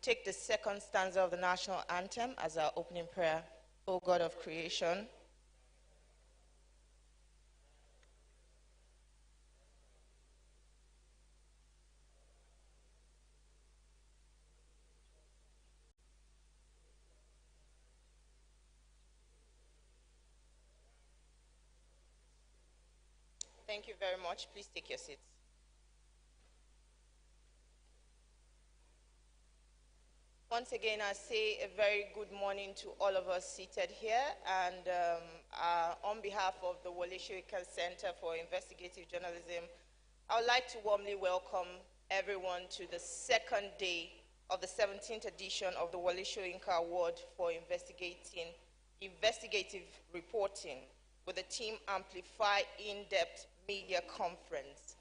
take the second stanza of the national anthem as our opening prayer. O God of creation, thank you very much. Please take your seats. Once again, I say a very good morning to all of us seated here, and on behalf of the Wole Soyinka Center for Investigative Journalism, I would like to warmly welcome everyone to the second day of the 17th edition of the Wole Soyinka Award for Investigative Reporting with the team Amplify In-Depth Media Conference.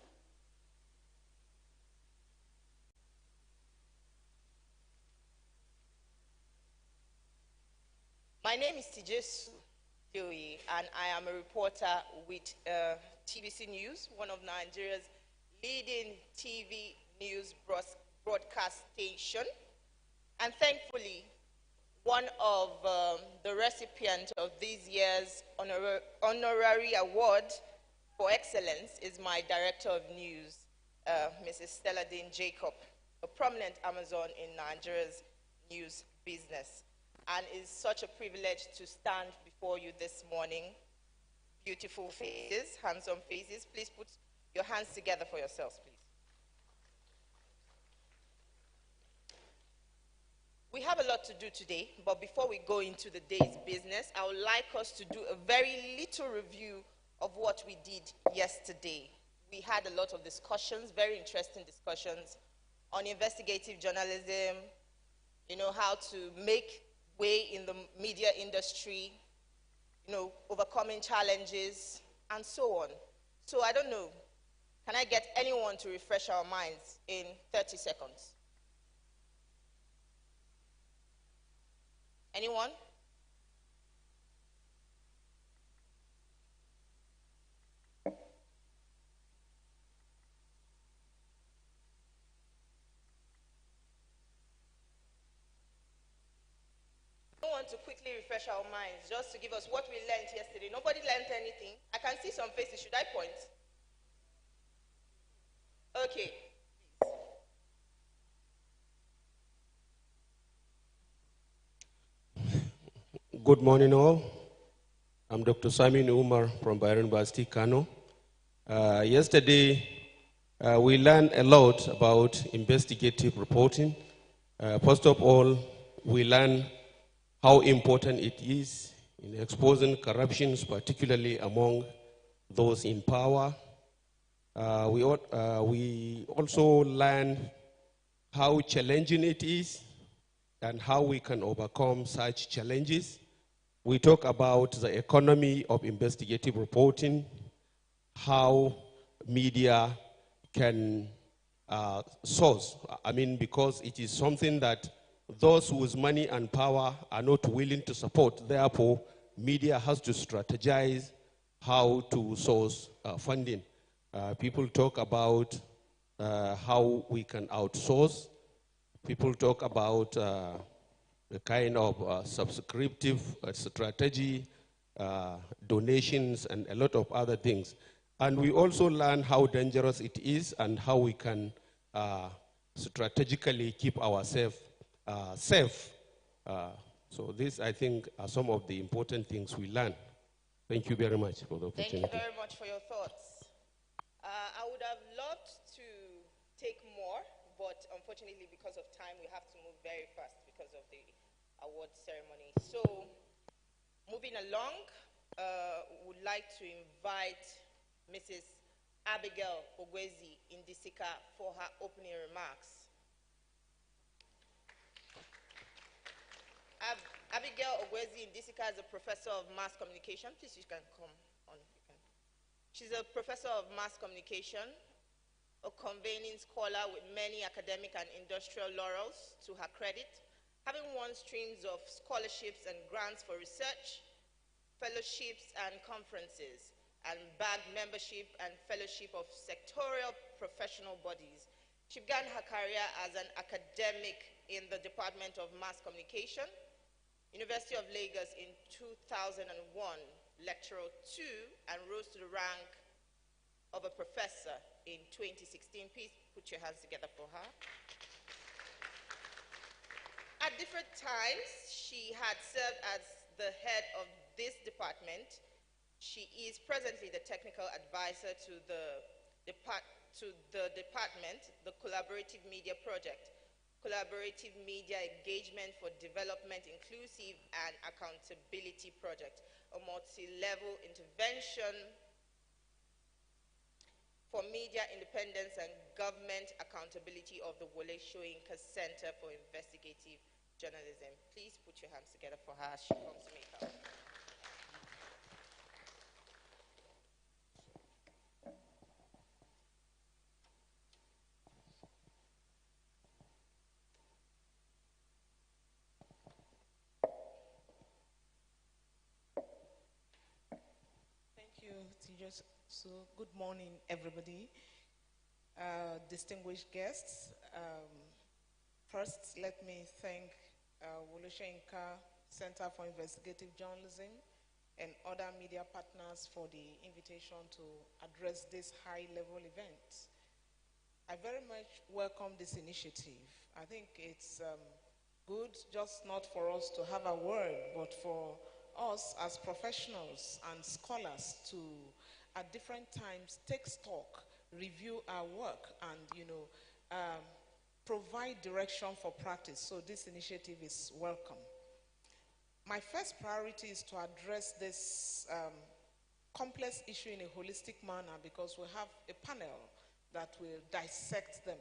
My name is Tijesu Dewey, and I am a reporter with TBC News, one of Nigeria's leading TV news broadcast station, and thankfully, one of the recipients of this year's honorary award for excellence is my Director of News, Mrs. Stella Dean Jacob, a prominent Amazon in Nigeria's news business. And it's such a privilege to stand before you this morning. Beautiful faces, handsome faces. Please put your hands together for yourselves, please. We have a lot to do today, but before we go into the day's business, I would like us to do a very little review of what we did yesterday. We had a lot of discussions, very interesting discussions on investigative journalism, you know, how to make way in the media industry, you know, overcoming challenges, and so on. So I don't know, can I get anyone to refresh our minds in 30 seconds? Anyone? I want to quickly refresh our minds just to give us what we learned yesterday. Nobody learned anything. I can see some faces. Should I point? Okay. Good morning, all. I'm Dr. Simon Umar from Bayero University, Kano. Yesterday, we learned a lot about investigative reporting. First of all, we learned how important it is in exposing corruptions, particularly among those in power. We also learned how challenging it is and how we can overcome such challenges. We talk about the economy of investigative reporting, how media can source. I mean, because it is something that those with money and power are not willing to support. Therefore, media has to strategize how to source funding. People talk about how we can outsource. People talk about the kind of subscriptive strategy, donations, and a lot of other things. And we also learn how dangerous it is and how we can strategically keep ourselves safe. So these, I think, are some of the important things we learn. Thank you very much for the opportunity. Thank you very much for your thoughts. I would have loved to take more, but unfortunately, because of time, we have to move very fast because of the award ceremony. So, moving along, would like to invite Mrs. Abigail Ogwezi Indisika for her opening remarks. Abigail Ogwezi Indisika is a professor of mass communication. Please, you can come on. She's a professor of mass communication, a convening scholar with many academic and industrial laurels to her credit, having won streams of scholarships and grants for research, fellowships and conferences, and bagged membership and fellowship of sectorial professional bodies, She began her career as an academic in the Department of Mass Communication, University of Lagos in 2001, lecturer 2, and rose to the rank of a professor in 2016. Please put your hands together for her. At different times, she had served as the head of this department. She is presently the technical advisor to the department, the Collaborative Media Project, Collaborative Media Engagement for Development, Inclusive and Accountability Project, a multi-level intervention for media independence and government accountability of the Wole Soyinka Center for Investigative Journalism. Please put your hands together for her as she comes to make up. So, good morning, everybody. Distinguished guests. First, let me thank Wole Soyinka Center for Investigative Journalism and other media partners for the invitation to address this high-level event. I very much welcome this initiative. I think it's good just not for us to have a word, but for us as professionals and scholars to, at different times, take stock, review our work, and provide direction for practice. So this initiative is welcome. My first priority is to address this complex issue in a holistic manner, because we have a panel that will dissect them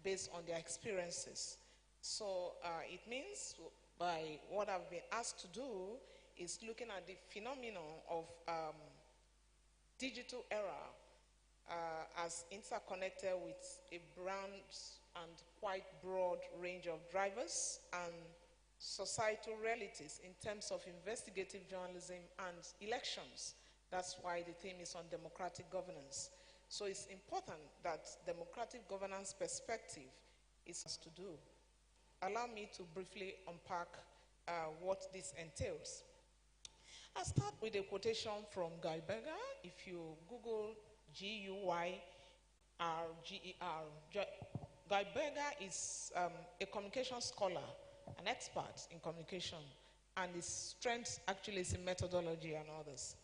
based on their experiences. So it means, by what I've been asked to do, is looking at the phenomenon of digital era as interconnected with a broad and quite broad range of drivers and societal realities in terms of investigative journalism and elections. That's why the theme is on democratic governance. So it's important that democratic governance perspective is to do. Allow me to briefly unpack what this entails. I'll start with a quotation from Guy Berger. If you Google Guyrer, Guy Berger is a communication scholar, an expert in communication, and his strength actually is in methodology and others.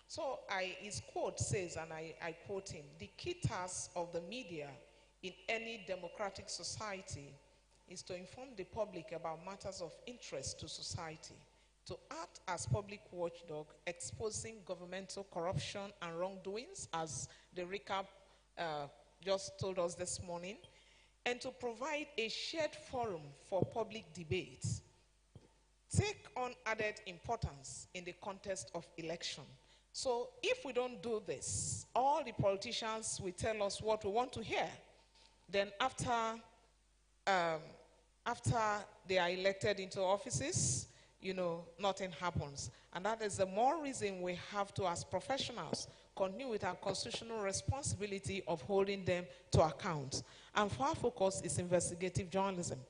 So his quote says, and I quote him, "The key task of the media in any democratic society is to inform the public about matters of interest to society, to act as public watchdog, exposing governmental corruption and wrongdoings, as the recap just told us this morning, and to provide a shared forum for public debate. Take on added importance in the context of election." So if we don't do this, all the politicians will tell us what we want to hear. Then after they are elected into offices, nothing happens. And that is the more reason we have to, as professionals, continue with our constitutional responsibility of holding them to account. And for our focus is investigative journalism.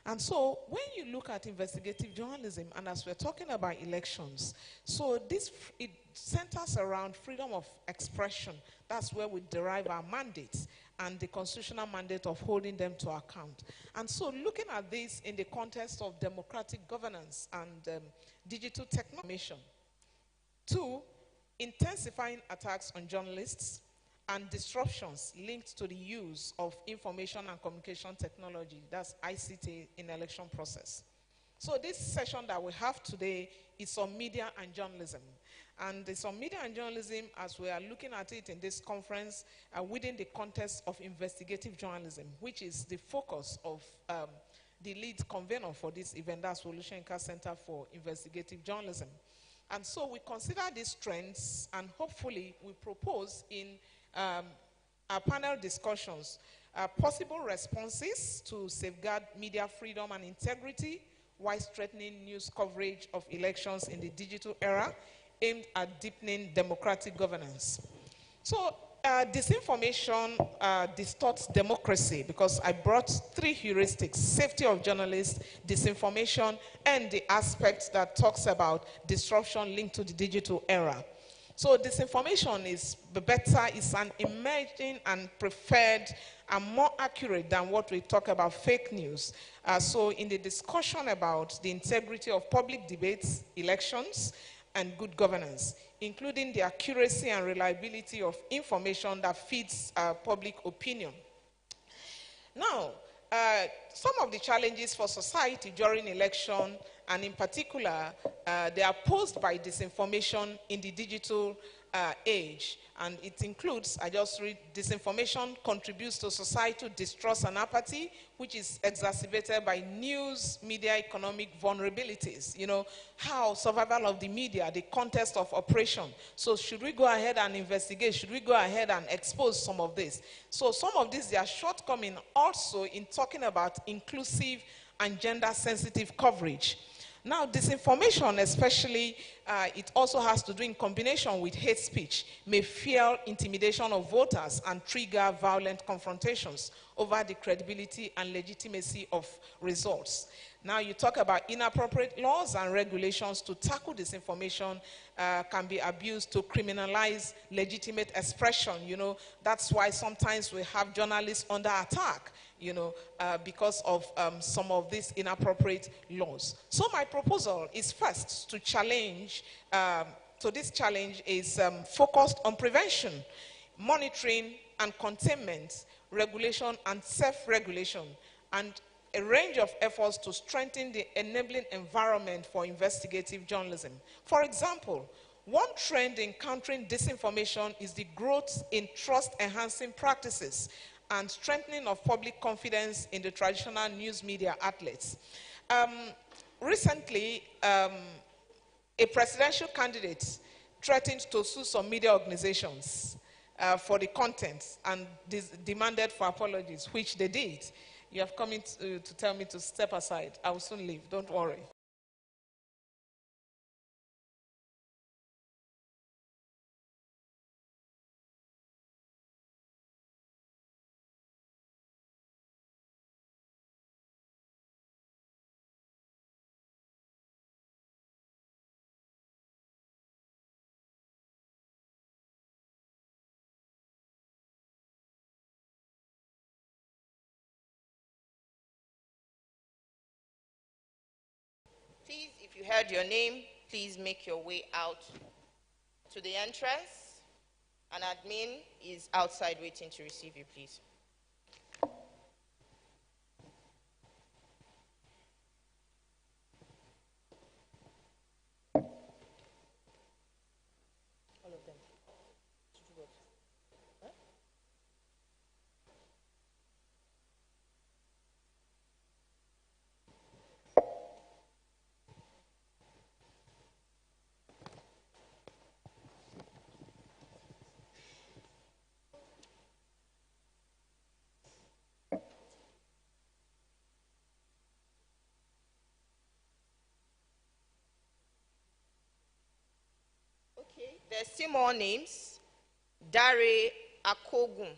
And so when you look at investigative journalism, and as we're talking about elections, so it centers around freedom of expression. That's where we derive our mandates and the constitutional mandate of holding them to account. And so looking at this in the context of democratic governance and digital technology. 2, intensifying attacks on journalists and disruptions linked to the use of information and communication technology, that's ICT, in election process. So this session that we have today is on media and journalism. And it's on media and journalism as we are looking at it in this conference within the context of investigative journalism, which is the focus of the lead convener for this event, that's Wole Soyinka Center for Investigative Journalism. And so we consider these trends, and hopefully we propose in our panel discussions possible responses to safeguard media freedom and integrity while strengthening news coverage of elections in the digital era, aimed at deepening democratic governance. So Disinformation distorts democracy because I brought three heuristics: safety of journalists, disinformation, and the aspect that talks about disruption linked to the digital era. So disinformation is better, is an emerging and preferred and more accurate than what we talk about fake news. So in the discussion about the integrity of public debates, elections, and good governance, including the accuracy and reliability of information that feeds public opinion. Now, some of the challenges for society during election, and in particular, they are posed by disinformation in the digital age. And it includes, I just read, disinformation contributes to societal distrust and apathy, which is exacerbated by news, media, economic vulnerabilities. You know, how survival of the media, the context of operation. So should we go ahead and investigate? Should we go ahead and expose some of this? So some of these, they are shortcoming also in talking about inclusive and gender-sensitive coverage. Now, disinformation, especially, it also has to do in combination with hate speech, may fuel intimidation of voters and trigger violent confrontations over the credibility and legitimacy of results. Now, you talk about inappropriate laws and regulations to tackle disinformation can be abused to criminalize legitimate expression. You know, that's why sometimes we have journalists under attack, you know, because of some of these inappropriate laws. So my proposal is first to challenge, so this challenge is focused on prevention, monitoring and containment, regulation and self-regulation, and a range of efforts to strengthen the enabling environment for investigative journalism. For example, one trend in countering disinformation is the growth in trust-enhancing practices and strengthening of public confidence in the traditional news media outlets. Recently, a presidential candidate threatened to sue some media organizations for the content and demanded for apologies, which they did. You have come in to tell me to step aside. I will soon leave, don't worry. Please, if you heard your name, please make your way out to the entrance. An admin is outside waiting to receive you, please. All of them. To do what? Huh? Okay, there's still more names. Dare Akogun.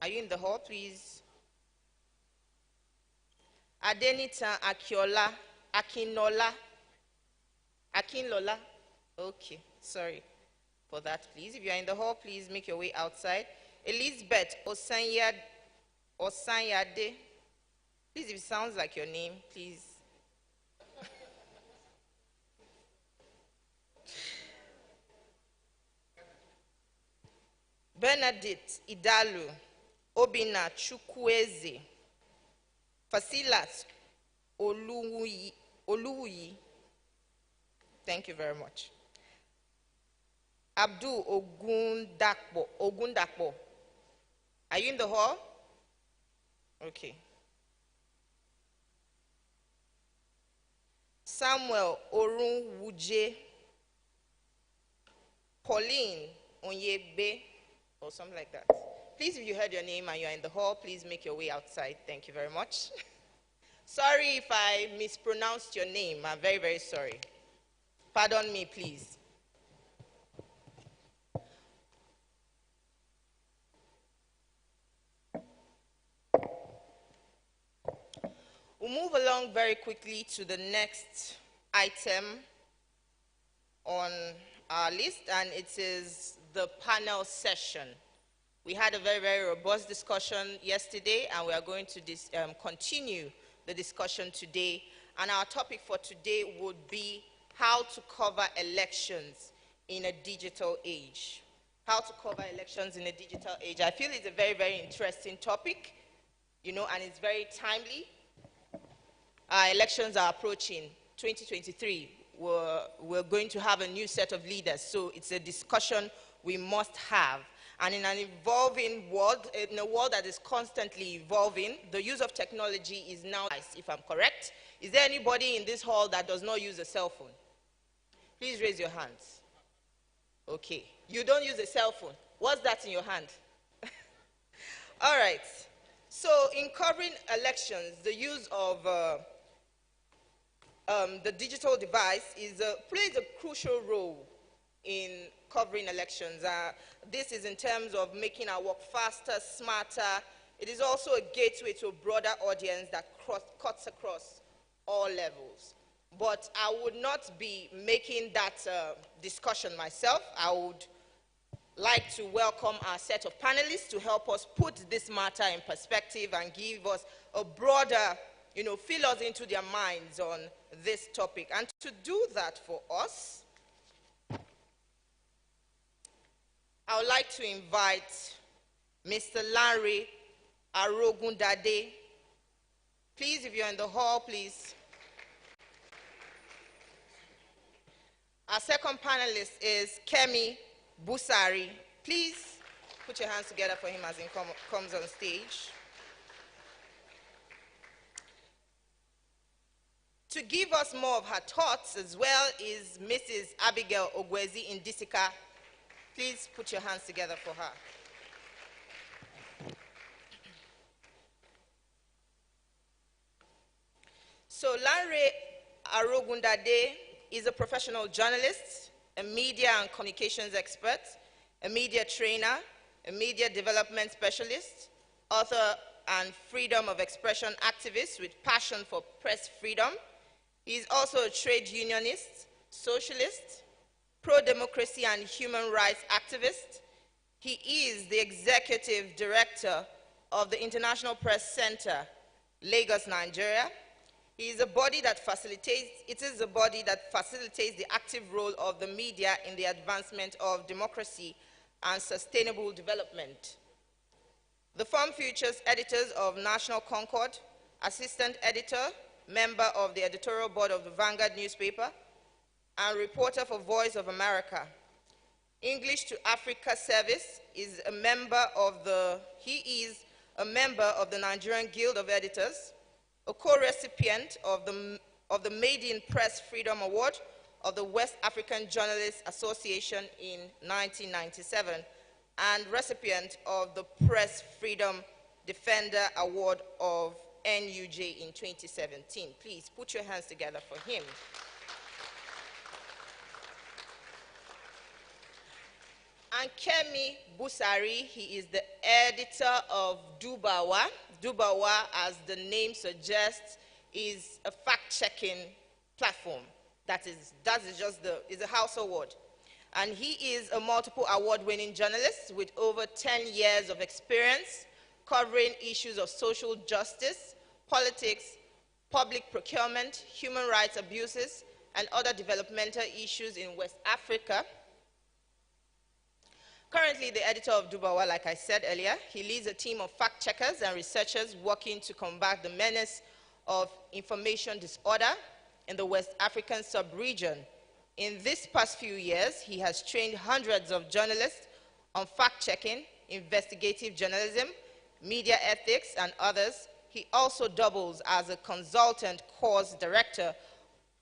Are you in the hall, please? Adenita Akinola. Akinlola. Okay, sorry for that, please. If you're in the hall, please make your way outside. Elizabeth Osanyade. Please, if it sounds like your name, please. Benedict Idalu. Obina Chukwueze. Fasilas Oluwuyi. Thank you very much. Abdul Ogundakbo. Are you in the hall? Okay. Samuel Orunwuje. Pauline Onyebe, or something like that. Please, if you heard your name and you're in the hall, please make your way outside. Thank you very much. Sorry if I mispronounced your name. I'm very, very sorry. Pardon me, please. We'll move along very quickly to the next item on our list, and it is the panel session. We had a very, very robust discussion yesterday, and we are going to continue the discussion today. And our topic for today would be how to cover elections in a digital age. How to cover elections in a digital age. I feel it's a very, very interesting topic, you know, and it's very timely. Our elections are approaching 2023. We're going to have a new set of leaders, so it's a discussion we must have. And in an evolving world, in a world that is constantly evolving, the use of technology is now, if I'm correct. Is there anybody in this hall that does not use a cell phone? Please raise your hands. Okay. You don't use a cell phone. What's that in your hand? All right. So in covering elections, the use of the digital device plays a crucial role in covering elections. This is in terms of making our work faster, smarter. It is also a gateway to a broader audience that cuts across all levels. But I would not be making that discussion myself. I would like to welcome our set of panelists to help us put this matter in perspective and give us a broader, fill us into their minds on this topic. And to do that for us, I would like to invite Mr. Larry Arogundade. Please, if you're in the hall, please. Our second panelist is Kemi Busari. Please put your hands together for him as he comes on stage. To give us more of her thoughts as well is Mrs. Abigail Ogwezi Indisika. Please put your hands together for her. So Lanre Arogundade is a professional journalist, a media and communications expert, a media trainer, a media development specialist, author and freedom of expression activist with passion for press freedom. He is also a trade unionist, socialist, pro-democracy and human rights activist. He is the executive director of the International Press Center, Lagos, Nigeria. It is a body that facilitates the active role of the media in the advancement of democracy and sustainable development. The firm features editors of National Concord, assistant editor, member of the editorial board of the Vanguard newspaper, and reporter for Voice of America. English to Africa Service is a member of the Nigerian Guild of Editors, a co-recipient of the Made in Press Freedom Award of the West African Journalists Association in 1997, and recipient of the Press Freedom Defender Award of NUJ in 2017. Please put your hands together for him. And Kemi Busari, he is the editor of Dubawa. Dubawa, as the name suggests, is a fact-checking platform. Is a household word. And he is a multiple award-winning journalist with over 10 years of experience covering issues of social justice, politics, public procurement, human rights abuses, and other developmental issues in West Africa. Currently the editor of Dubawa, like I said earlier, he leads a team of fact-checkers and researchers working to combat the menace of information disorder in the West African sub-region. In these past few years, he has trained hundreds of journalists on fact-checking, investigative journalism, media ethics, and others. He also doubles as a consultant course director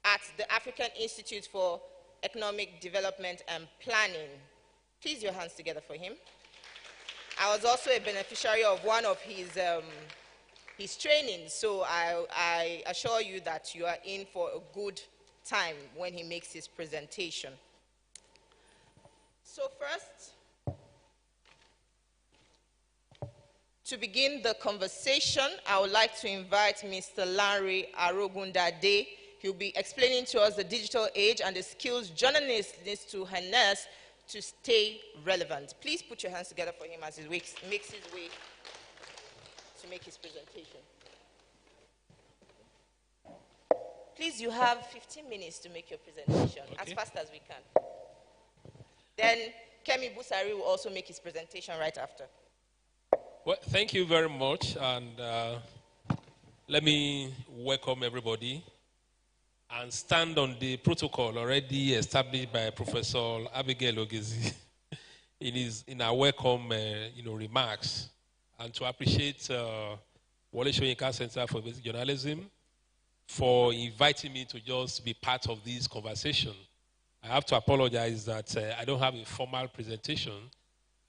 at the African Institute for Economic Development and Planning. Please your hands together for him. I was also a beneficiary of one of his trainings, so I assure you that you are in for a good time when he makes his presentation. So first, To begin the conversation, I would like to invite Mr. Larry Arogundade. He'll be explaining to us the digital age and the skills journalists need to harness to stay relevant. Please put your hands together for him as he makes his way to make his presentation. Please, you have 15 minutes to make your presentation, as fast as we can. Then Kemi Busari will also make his presentation right after. Well, thank you very much, and let me welcome everybody and stand on the protocol already established by Professor Abigail Ogezi in our welcome remarks, and to appreciate Wole Soyinka Center for Basic Journalism for inviting me to just be part of this conversation. I have to apologize that I don't have a formal presentation.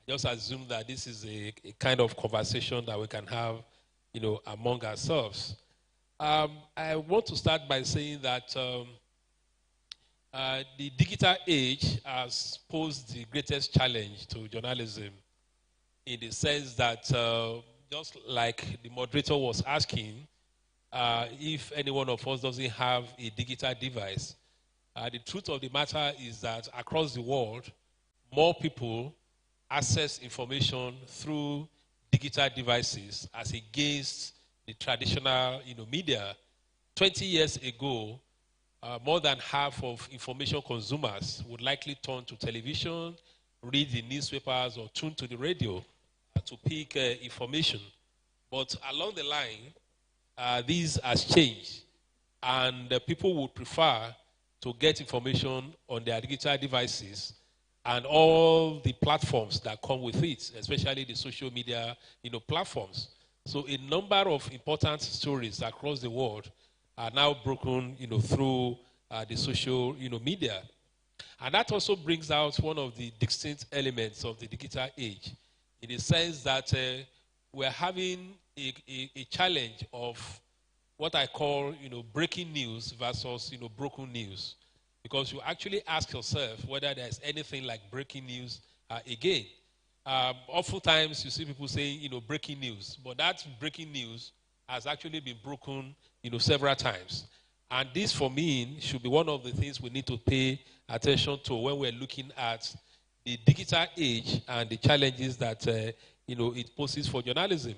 I just assume that this is a kind of conversation that we can have, among ourselves. I want to start by saying that the digital age has posed the greatest challenge to journalism, in the sense that just like the moderator was asking, if any one of us doesn't have a digital device, the truth of the matter is that across the world, more people access information through digital devices as against the traditional media. 20 years ago, more than half of information consumers would likely turn to television, read the newspapers, or tune to the radio to pick information. But along the line, this has changed, and people would prefer to get information on their digital devices and all the platforms that come with it, especially the social media platforms. So a number of important stories across the world are now broken through the social media. And that also brings out one of the distinct elements of the digital age, in the sense that we're having a challenge of what I call, breaking news versus, broken news. Because you actually ask yourself whether there's anything like breaking news again. Oftentimes you see people saying, breaking news, but that breaking news has actually been broken, several times. And this, for me, should be one of the things we need to pay attention to when we're looking at the digital age and the challenges that, it poses for journalism.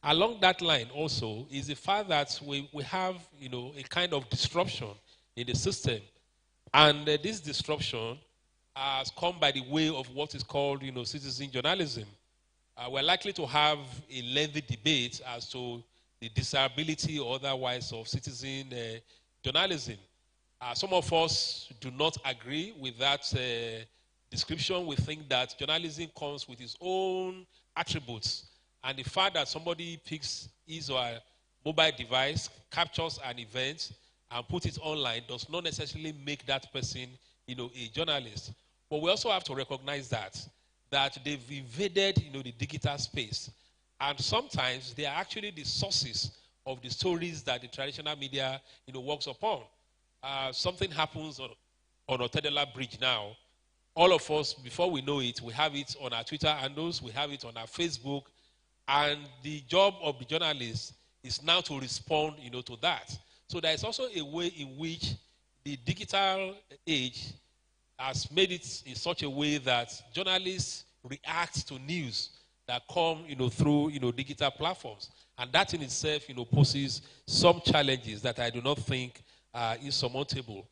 Along that line also is the fact that we have, a kind of disruption in the system. And this disruption has come by the way of what is called, citizen journalism. We're likely to have a lengthy debate as to the desirability or otherwise of citizen journalism. Some of us do not agree with that description. We think that journalism comes with its own attributes. And the fact that somebody picks his or her mobile device, captures an event, and put it online does not necessarily make that person, a journalist. But we also have to recognize that they've invaded, the digital space. And sometimes they are actually the sources of the stories that the traditional media, works upon. Something happens on Otedela Bridge now. All of us, before we know it, we have it on our Twitter handles, we have it on our Facebook, and the job of the journalist is now to respond, to that. So there is also a way in which the digital age has made it in such a way that journalists react to news that come, through, digital platforms. And that in itself, poses some challenges that I do not think are insurmountable.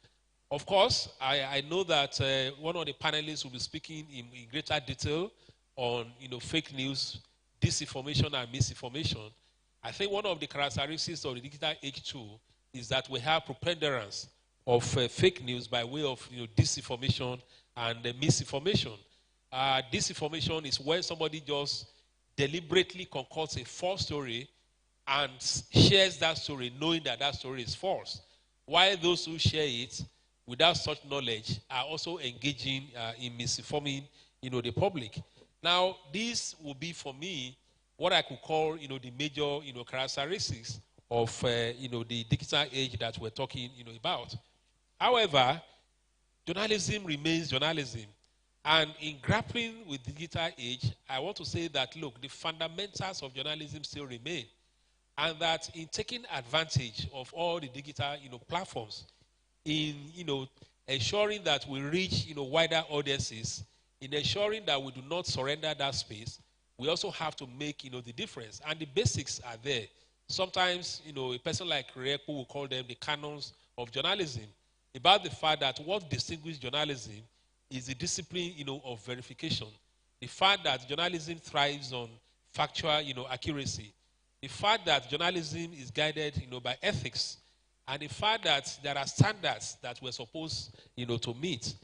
Of course, I know that one of the panelists will be speaking in greater detail on, fake news, disinformation, and misinformation. I think one of the characteristics of the digital age too is that we have preponderance of fake news by way of disinformation and misinformation. Disinformation is when somebody just deliberately concocts a false story and shares that story knowing that that story is false. While those who share it without such knowledge are also engaging in misinforming the public. Now, this will be for me what I could call the major characteristics of the digital age that we're talking about. However, journalism remains journalism, And in grappling with the digital age, I want to say that, look, the fundamentals of journalism still remain. And that in taking advantage of all the digital, platforms, in, ensuring that we reach, wider audiences, in ensuring that we do not surrender that space, we also have to make, the difference. And the basics are there. Sometimes, a person like Repo will call them the canons of journalism, about the fact that what distinguishes journalism is the discipline, of verification. The fact that journalism thrives on factual, accuracy. The fact that journalism is guided, by ethics. And the fact that there are standards that we're supposed, to meet.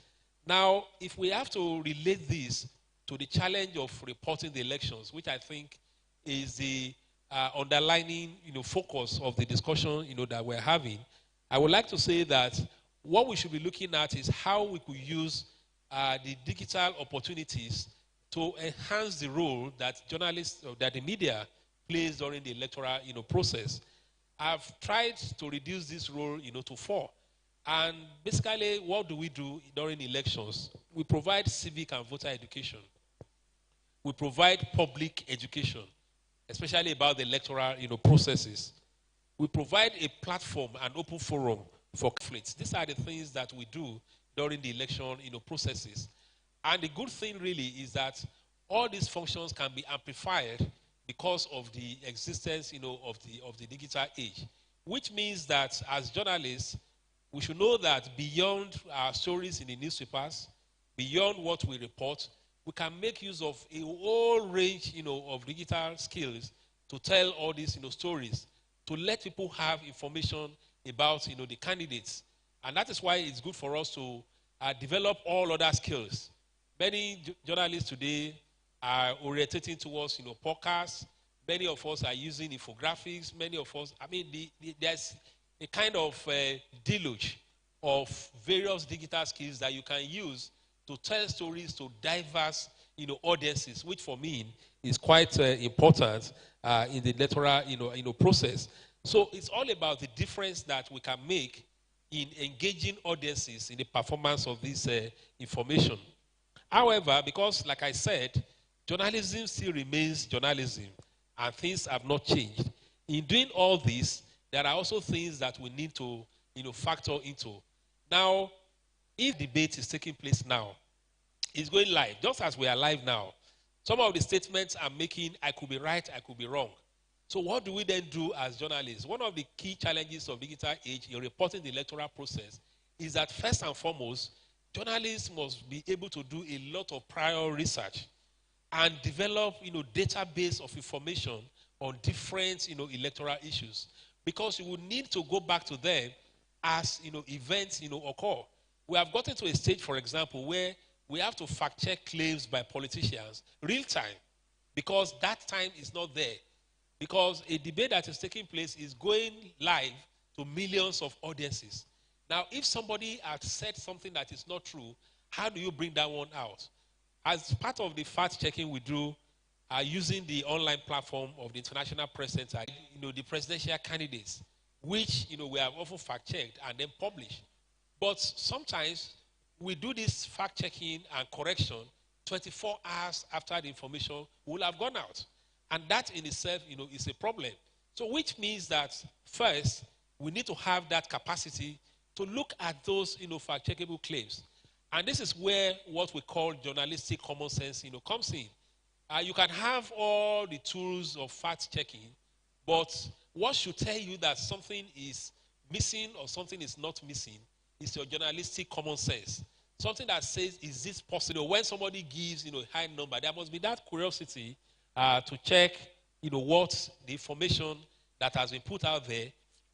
Now, if we have to relate this to the challenge of reporting the elections, which I think is the underlining, focus of the discussion, that we're having, I would like to say that what we should be looking at is how we could use the digital opportunities to enhance the role that journalists, or that the media plays during the electoral, process. I've tried to reduce this role, to 4. And basically, what do we do during elections? We provide civic and voter education. We provide public education, especially about the electoral, processes. We provide a platform, an open forum for conflicts. These are the things that we do during the election, processes. And the good thing really is that all these functions can be amplified because of the existence, of the digital age. Which means that as journalists, we should know that beyond our stories in the newspapers, beyond what we report, we can make use of a whole range, of digital skills to tell all these, stories, to let people have information about, the candidates. And that is why it's good for us to develop all other skills. Many journalists today are orientating towards, podcasts. Many of us are using infographics. Many of us, there's a kind of deluge of various digital skills that you can use to tell stories to diverse, audiences, which for me is quite important in the electoral, process. So it's all about the difference that we can make in engaging audiences in the performance of this information. However, because like I said, journalism still remains journalism and things have not changed. In doing all this, there are also things that we need to, factor into. Now, if debate is taking place now, it's going live, just as we are live now. Some of the statements I'm making, I could be right, I could be wrong. So what do we then do as journalists? One of the key challenges of digital age in reporting the electoral process is that first and foremost, journalists must be able to do a lot of prior research and develop, database of information on different, electoral issues. Because you will need to go back to them as, events, occur. We have gotten to a stage, for example, where we have to fact-check claims by politicians real time because that time is not there. Because a debate that is taking place is going live to millions of audiences. Now, if somebody had said something that is not true, how do you bring that one out? As part of the fact-checking we do, using the online platform of the International Press Center, the presidential candidates, which, we have often fact-checked and then published. But sometimes we do this fact-checking and correction 24 hours after the information will have gone out. And that in itself, is a problem. So which means that first, we need to have that capacity to look at those, fact-checkable claims. And this is where what we call journalistic common sense, comes in. You can have all the tools of fact-checking, but what should tell you that something is missing or something is not missing is your journalistic common sense. Something that says, is this possible? When somebody gives, a high number, there must be that curiosity to check, what the information that has been put out there,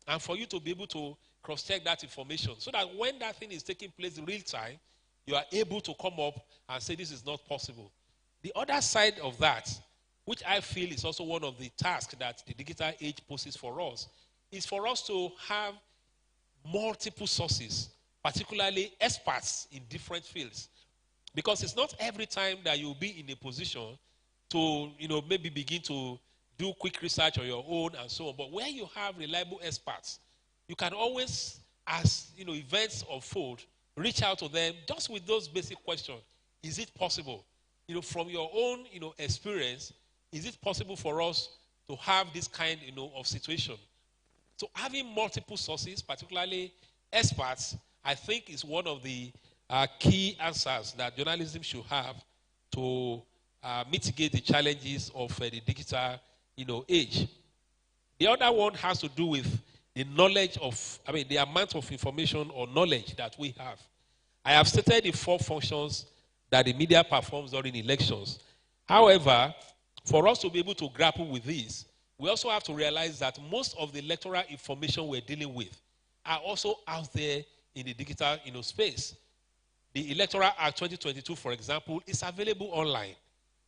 and for you to be able to cross-check that information, so that when that thing is taking place in real time, you are able to come up and say this is not possible. The other side of that, which I feel is also one of the tasks that the digital age poses for us, is for us to have multiple sources, particularly experts in different fields. Because it's not every time that you'll be in a position to, maybe begin to do quick research on your own and so on. But where you have reliable experts, you can always, as events unfold, reach out to them just with those basic questions. Is it possible? From your own, experience, is it possible for us to have this kind, of situation? So having multiple sources, particularly experts, I think is one of the key answers that journalism should have to mitigate the challenges of the digital, age. The other one has to do with the knowledge of, the amount of information or knowledge that we have. I have stated the 4 functions that the media performs during elections. However, for us to be able to grapple with this, we also have to realize that most of the electoral information we're dealing with are also out there in the digital space. The Electoral Act 2022, for example, is available online.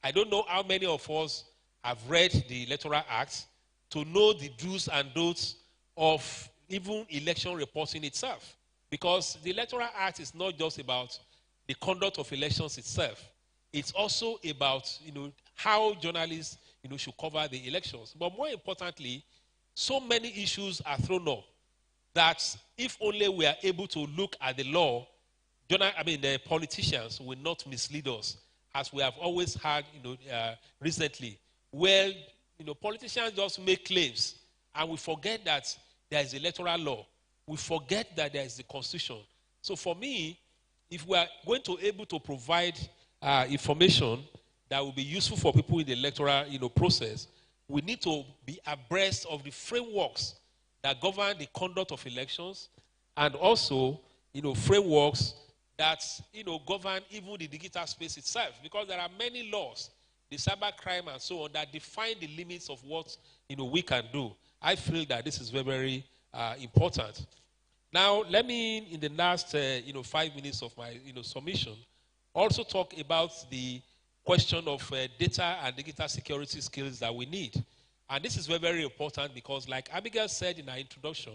I don't know how many of us have read the Electoral Act to know the do's and don'ts of even election reporting itself. Because the Electoral Act is not just about the conduct of elections itself. It's also about, how journalists, should cover the elections. But more importantly, so many issues are thrown up that if only we are able to look at the law, the politicians will not mislead us, as we have always had, recently, where, politicians just make claims, and we forget that there is electoral law. We forget that there is the Constitution. So for me, if we are going to able to provide information that will be useful for people in the electoral, process, we need to be abreast of the frameworks that govern the conduct of elections, and also, frameworks that, govern even the digital space itself, because there are many laws, the cybercrime and so on, that define the limits of what, we can do. I feel that this is very, very important. Now, let me, in the last, 5 minutes of my, submission, also talk about the question of data and digital security skills that we need. And this is very, very important because, like Abigail said in her introduction,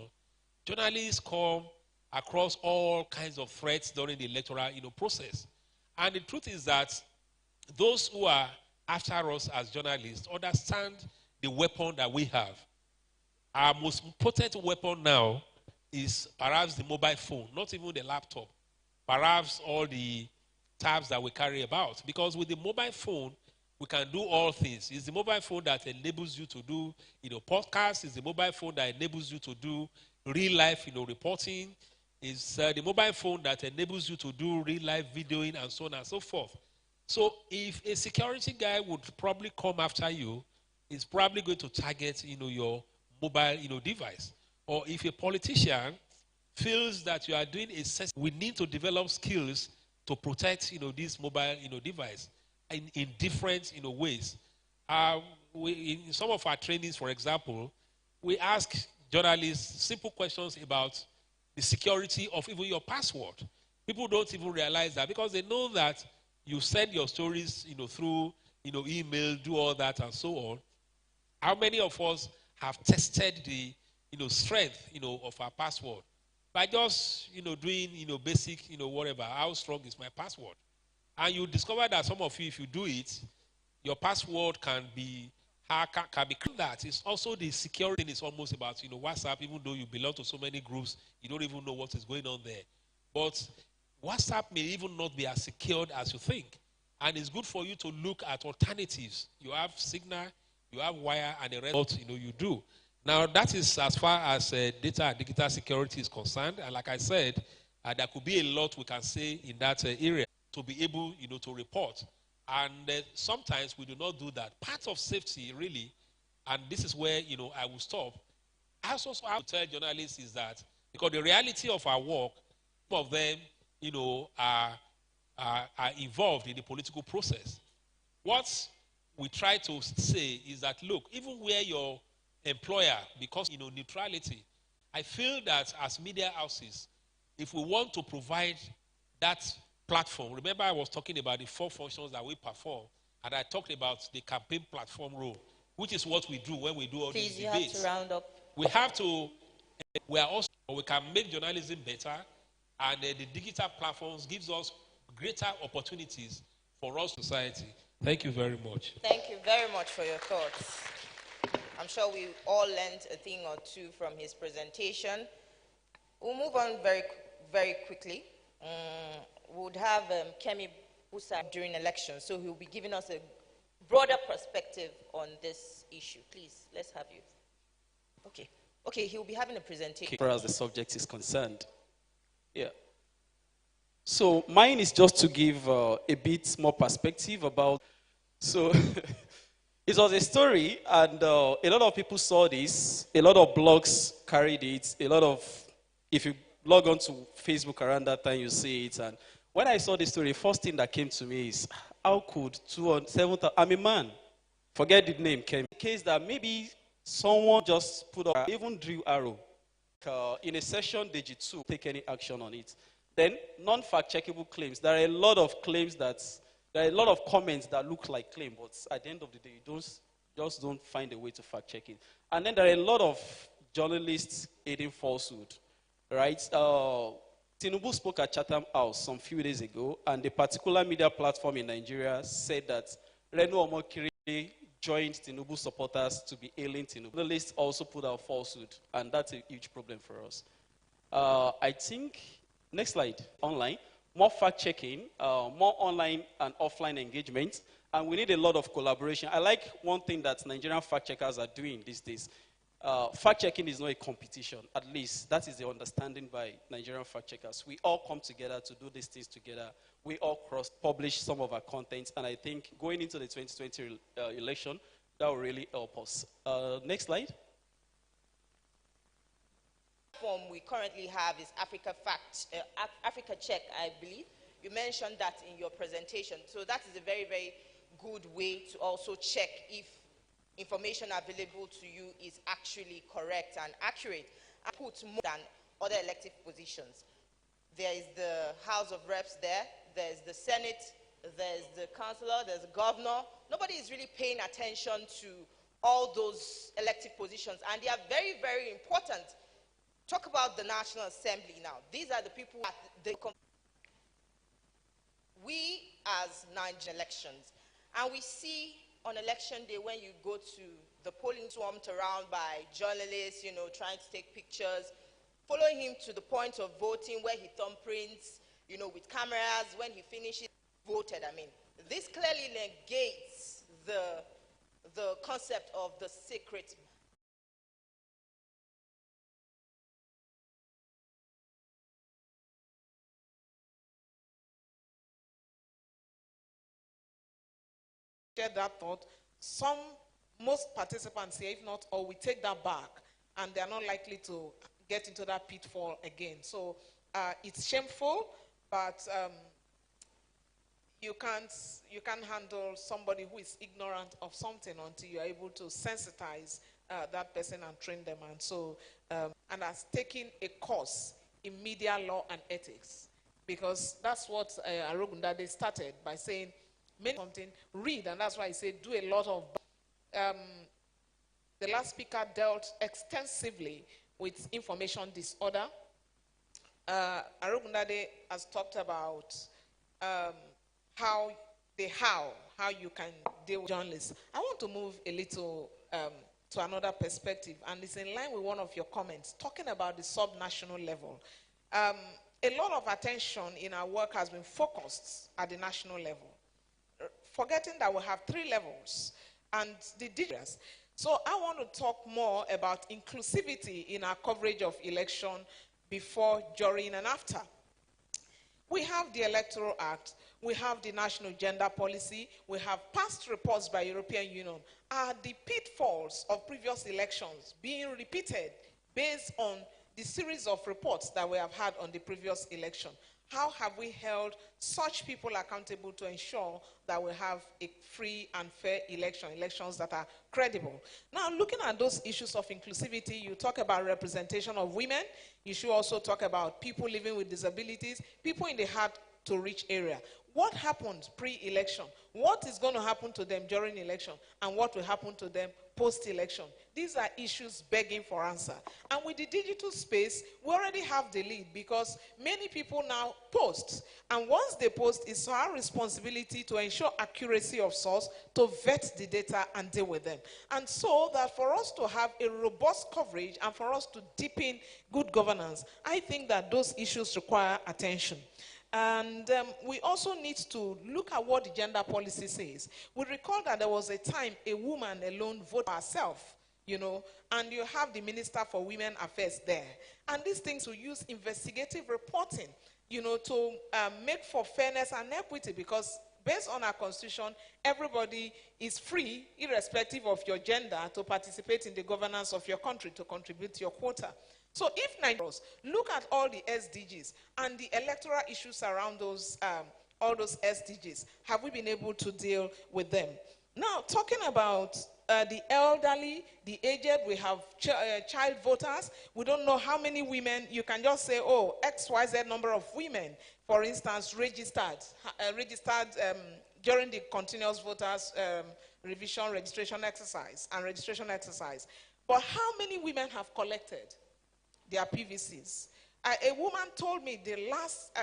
journalists come across all kinds of threats during the electoral, process. And the truth is that those who are after us as journalists understand the weapon that we have. Our most potent weapon now is perhaps the mobile phone, not even the laptop. Perhaps all the tabs that we carry about. Because with the mobile phone, we can do all things. It's the mobile phone that enables you to do, podcasts. It's the mobile phone that enables you to do real life, reporting. It's the mobile phone that enables you to do real life videoing and so on and so forth. So if a security guy would probably come after you, he's probably going to target, your mobile, device. Or if a politician feels that you are doing we need to develop skills to protect, this mobile, device in different, ways. In some of our trainings, for example, we ask journalists simple questions about the security of even your password. People don't even realize that because they know that you send your stories, through, email, do all that and so on. How many of us have tested the, strength, of our password by just, doing, basic, whatever, how strong is my password? And you discover that some of you, if you do it, your password can be that. It's also the security is almost about, WhatsApp, even though you belong to so many groups, you don't even know what is going on there. But WhatsApp may even not be as secured as you think. And it's good for you to look at alternatives. You have Signal, you have Wire, and the rest, you do. Now, that is as far as data and digital security is concerned. And like I said, there could be a lot we can say in that area to be able, to report. And sometimes we do not do that. Part of safety, really, and this is where, I will stop. I also have to tell journalists is that because the reality of our work, some of them, are involved in the political process. What we try to say is that, look, even where your employer, because, neutrality, I feel that as media houses, if we want to provide that platform, remember I was talking about the 4 functions that we perform, and I talked about the campaign platform role, which is what we do when we do all these debates. Please, you have to round up. We are also, we can make journalism better, and the digital platforms gives us greater opportunities for us society. Thank you very much. Thank you very much for your thoughts. I'm sure we all learned a thing or two from his presentation. We'll move on very, very quickly. We would have Kemi Usa during elections. So he'll be giving us a broader perspective on this issue. Please, let's have you. Okay. Okay, he'll be having a presentation. As far as the subject is concerned. Yeah. So mine is just to give a bit more perspective about. So it was a story, and a lot of people saw this. A lot of blogs carried it. A lot of, if you log on to Facebook around that time, you see it. And when I saw the story, the first thing that came to me is, how could 7,000? I'm a man. Forget the name. Came in case that maybe someone just put up, even drew arrow. In a session, they did to take any action on it. Then, non-fact checkable claims. There are a lot of claims there are a lot of comments that look like claim, but at the end of the day, you just don't find a way to fact check it. And then there are a lot of journalists aiding falsehood, right? Tinubu spoke at Chatham House some few days ago, and the particular media platform in Nigeria said that Renu Omokiri joined Tinubu supporters to be ailing Tinubu. The list also put out falsehood, and that's a huge problem for us. I think, next slide, online, more fact-checking, more online and offline engagement, and we need a lot of collaboration. I like one thing that Nigerian fact-checkers are doing these days. Fact-checking is not a competition, at least that is the understanding by Nigerian fact-checkers. We all come together to do these things together. We all cross-publish some of our content, and I think going into the 2020 election, that will really help us. Next slide. Form we currently have is Africa Check, I believe. You mentioned that in your presentation. So that is a very, very good way to also check if information available to you is actually correct and accurate. I put more than other elective positions. There is the House of Reps there's the Senate, there's the councillor, there's the governor. Nobody is really paying attention to all those elective positions, and they are very, very important. Talk about the National Assembly now. These are the people at the we as Nigerian elections, and we see on election day when you go to the polling swamped around by journalists, trying to take pictures, following him to the point of voting where he thumbprints, with cameras, when he finishes, voted. I mean, this clearly negates the concept of the secret share that thought. Most participants here, if not all, we take that back, and they're not likely to get into that pitfall again. So it's shameful, but you can't handle somebody who is ignorant of something until you're able to sensitize that person and train them. And so, and has taken a course in media law and ethics, because that's what Arogundade started by saying, something, read, and that's why I say do a lot of. The last speaker dealt extensively with information disorder. Arogundade has talked about how you can deal with journalists. I want to move a little to another perspective, and it's in line with one of your comments, talking about the sub-national level. A lot of attention in our work has been focused at the national level, forgetting that we have 3 levels and the digits. So I want to talk more about inclusivity in our coverage of election before, during, and after. We have the Electoral Act, we have the National Gender Policy, we have past reports by European Union. Are the pitfalls of previous elections being repeated based on the series of reports that we have had on the previous election? How have we held such people accountable to ensure that we have a free and fair elections that are credible? Now, looking at those issues of inclusivity, you talk about representation of women. You should also talk about people living with disabilities, people in the hard-to-reach area. What happened pre-election? What is going to happen to them during election? And what will happen to them post-election? These are issues begging for answer. And with the digital space, we already have the lead, because many people now post. And once they post, it's our responsibility to ensure accuracy of source, to vet the data and deal with them. And so that for us to have a robust coverage and for us to deepen good governance, I think that those issues require attention. And we also need to look at what the gender policy says. We recall that there was a time a woman alone voted herself, and you have the Minister for Women Affairs there. And these things will use investigative reporting, to make for fairness and equity, because based on our constitution, everybody is free, irrespective of your gender, to participate in the governance of your country, to contribute to your quota. So if Nigerians look at all the SDGs and the electoral issues around those, all those SDGs, have we been able to deal with them? Now, talking about the elderly, the aged, we have child voters. We don't know how many women. You can just say, oh, XYZ number of women, for instance, registered during the continuous voters revision registration exercise and registration exercise. But how many women have collected their PVCs? A woman told me the last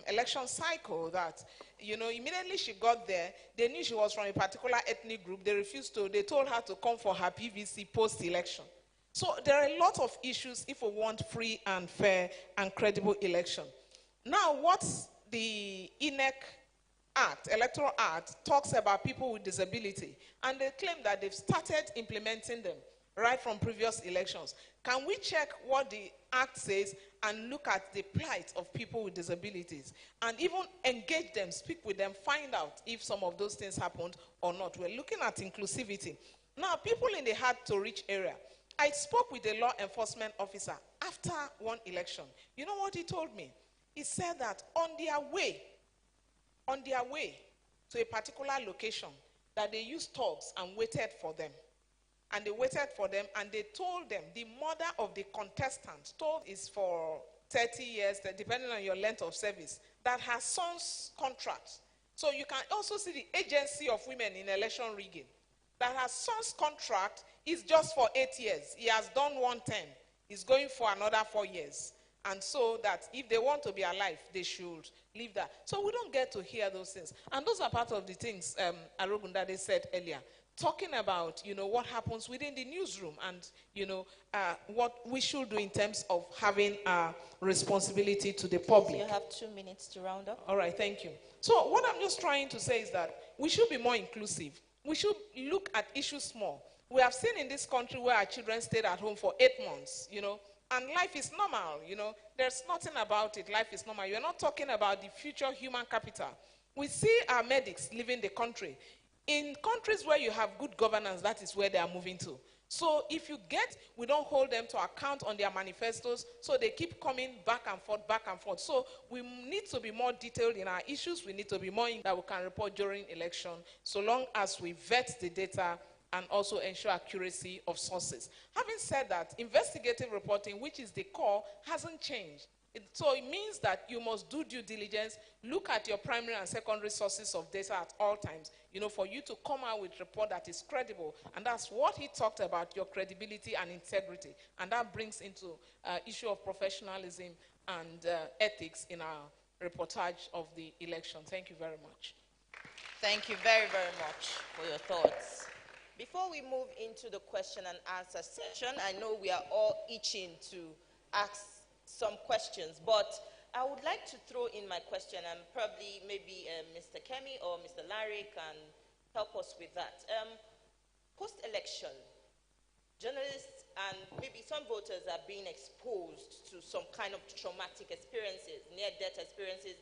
election cycle that, immediately she got there, they knew she was from a particular ethnic group. They refused to, they told her to come for her PVC post-election. So there are a lot of issues if we want free and fair and credible election. Now, what the INEC Act, Electoral Act, talks about people with disability, and they claim that they've started implementing them right from previous elections. Can we check what the Act says and look at the plight of people with disabilities and even engage them, speak with them, find out if some of those things happened or not? We're looking at inclusivity. Now, people in the hard-to-reach area. I spoke with a law enforcement officer after one election. You know what he told me? He said that on their way to a particular location, that they used thugs and waited for them. And they waited for them, and they told them, the mother of the contestant, told is for 30 years, depending on your length of service, that her son's contract. So you can also see the agency of women in election rigging, that her son's contract is just for 8 years. He has done one term. He's going for another 4 years. And so that if they want to be alive, they should leave that. So we don't get to hear those things. And those are part of the things Arugundade said earlier, talking about, what happens within the newsroom and, what we should do in terms of having a responsibility to the public. You have 2 minutes to round up. All right, thank you. So what I'm just trying to say is that we should be more inclusive. We should look at issues more. We have seen in this country where our children stayed at home for 8 months, and life is normal, There's nothing about it. Life is normal. You're not talking about the future human capital. We see our medics leaving the country. In countries where you have good governance, that is where they are moving to. So if we don't hold them to account on their manifestos, so they keep coming back and forth, back and forth. So we need to be more detailed in our issues. We need to be more in that we can report during election, so long as we vet the data and also ensure accuracy of sources. Having said that, investigative reporting, which is the core, hasn't changed. So it means that you must do due diligence, look at your primary and secondary sources of data at all times, for you to come out with a report that is credible. And that's what he talked about, your credibility and integrity. And that brings into issue of professionalism and ethics in our reportage of the election. Thank you very much. Thank you very, very much for your thoughts. Before we move into the question and answer session, I know we are all itching to ask some questions, but I would like to throw in my question, and probably maybe Mr. Kemi or Mr. Larry can help us with that. Post-election, journalists and maybe some voters are being exposed to some kind of traumatic experiences, near-death experiences,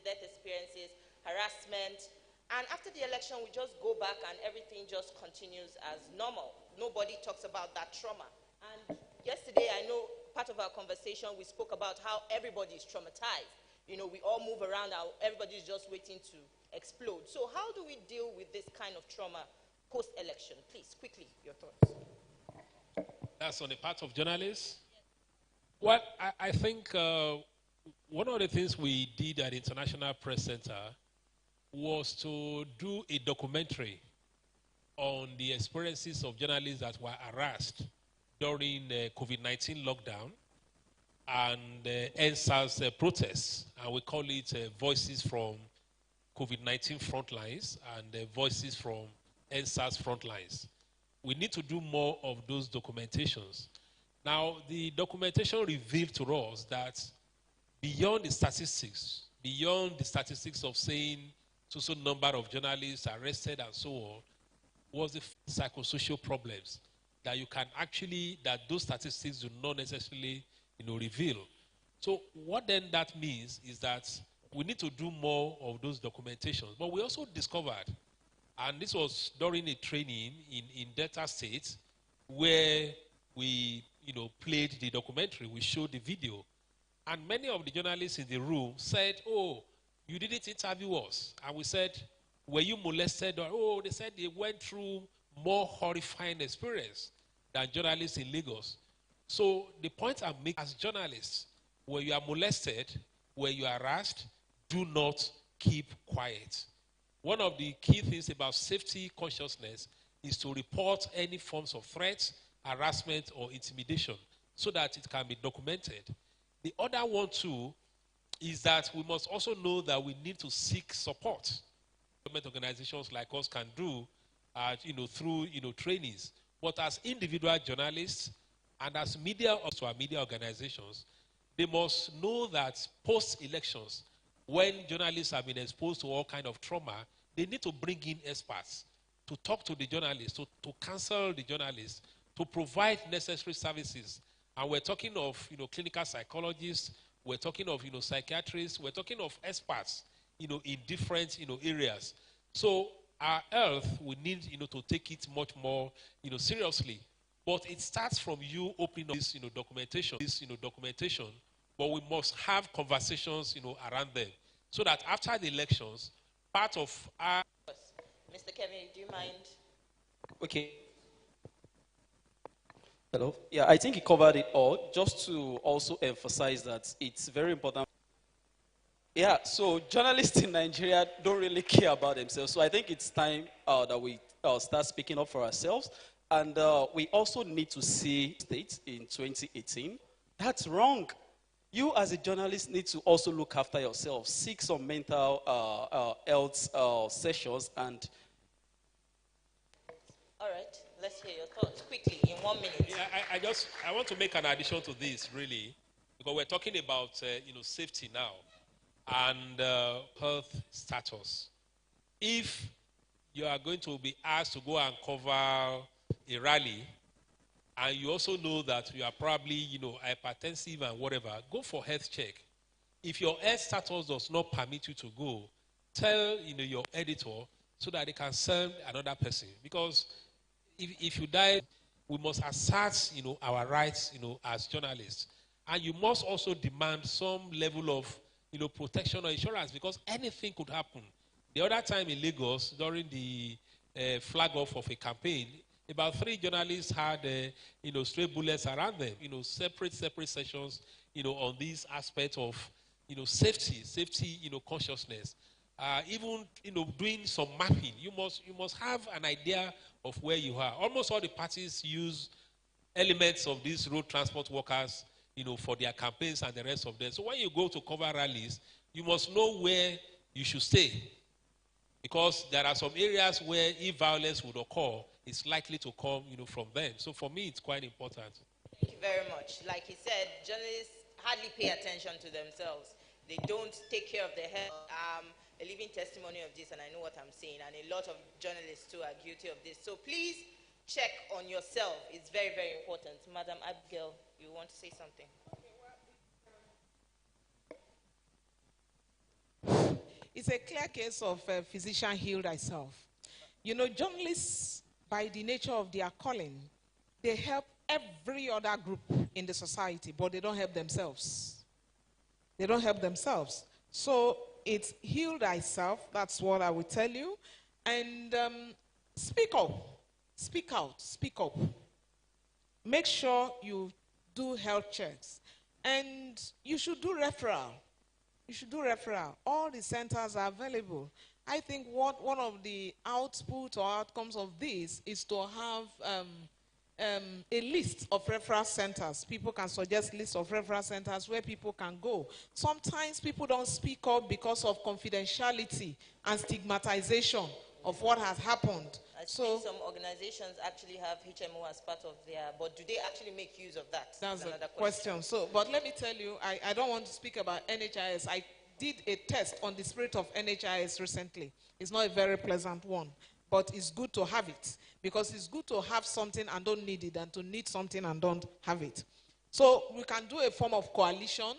harassment. And after the election, we just go back and everything just continues as normal. Nobody talks about that trauma. And yesterday, I know part of our conversation, we spoke about how everybody is traumatized. We all move around, everybody's just waiting to explode. So how do we deal with this kind of trauma post-election? Please, quickly, your thoughts. That's on the part of journalists? Well, I think one of the things we did at the International Press Center was to do a documentary on the experiences of journalists that were harassed during the COVID-19 lockdown and NSAS protests. And we call it Voices from COVID-19 Frontlines and Voices from NSAS Frontlines. We need to do more of those documentations. Now, the documentation revealed to us that beyond the statistics beyond the statistics of saying so number of journalists arrested and so on, was the psychosocial problems that you can actually, that those statistics do not necessarily, reveal. So what then that means is that we need to do more of those documentations. But we also discovered, and this was during a training in Delta State, where we, played the documentary, we showed the video. And many of the journalists in the room said, oh, you didn't interview us. And we said, were you molested? Or, oh, they said they went through more horrifying experience than journalists in Lagos. So the point I'm making as journalists, where you are molested, where you are harassed, do not keep quiet. One of the key things about safety consciousness is to report any forms of threats, harassment, or intimidation so that it can be documented. The other one, too, is that we must also know that we need to seek support. Government organizations like us can do, through, trainings. But as individual journalists and as media, to our media organizations, they must know that post-elections, when journalists have been exposed to all kind of trauma, they need to bring in experts to talk to the journalists, to counsel the journalists, to provide necessary services. And we're talking of, clinical psychologists, we're talking of, psychiatrists, we're talking of experts, in different, areas. So our health, we need, to take it much more, seriously. But it starts from you opening up this, documentation, but we must have conversations, around them, so that after the elections, part of our... Mr. Kevin, do you mind? Okay. Hello. Yeah, I think he covered it all. Just to also emphasize that it's very important. Yeah, so journalists in Nigeria don't really care about themselves. So I think it's time that we start speaking up for ourselves. And we also need to see states in 2018. That's wrong. You as a journalist need to also look after yourself. Seek some mental health sessions and... All right, let's hear your thoughts quickly in 1 minute. Yeah, I want to make an addition to this, really, because we're talking about, safety now and health status. If you are going to be asked to go and cover a rally, and you also know that you are probably, hypertensive and whatever, go for health check. If your health status does not permit you to go, tell, your editor so that they can send another person. Because if you die, we must assert, our rights, as journalists. And you must also demand some level of, protection or insurance, because anything could happen. The other time in Lagos, during the flag off of a campaign, about 3 journalists had, stray bullets around them. Separate sessions, on this aspect of, safety, consciousness. Even, doing some mapping. You must have an idea of where you are. Almost all the parties use elements of these road transport workers, for their campaigns and the rest of them. So when you go to cover rallies, you must know where you should stay. Because there are some areas where if violence would occur, it's likely to come, from them. So for me, it's quite important. Thank you very much. Like he said, journalists hardly pay attention to themselves. They don't take care of their health. A living testimony of this, and I know what I'm saying, and a lot of journalists too are guilty of this. So please check on yourself. It's very, very important. Madam Abigail, you want to say something? It's a clear case of a physician healed thyself. Journalists, by the nature of their calling, they help every other group in the society, but they don't help themselves. They don't help themselves. So it's heal thyself. That's what I will tell you. And speak up. Speak out. Speak up. Make sure you do health checks. And you should do referral. You should do referral. All the centers are available. I think one of the output or outcomes of this is to have a list of referral centers. People can suggest lists of referral centers where people can go. Sometimes people don't speak up because of confidentiality and stigmatization of what has happened. I think some organizations actually have HMO as part of their, but do they actually make use of that? That's another question. So, but let me tell you, I don't want to speak about NHIS. I did a test on the spirit of NHIS recently. It's not a very pleasant one, but it's good to have it, because it's good to have something and don't need it than to need something and don't have it. So we can do a form of coalition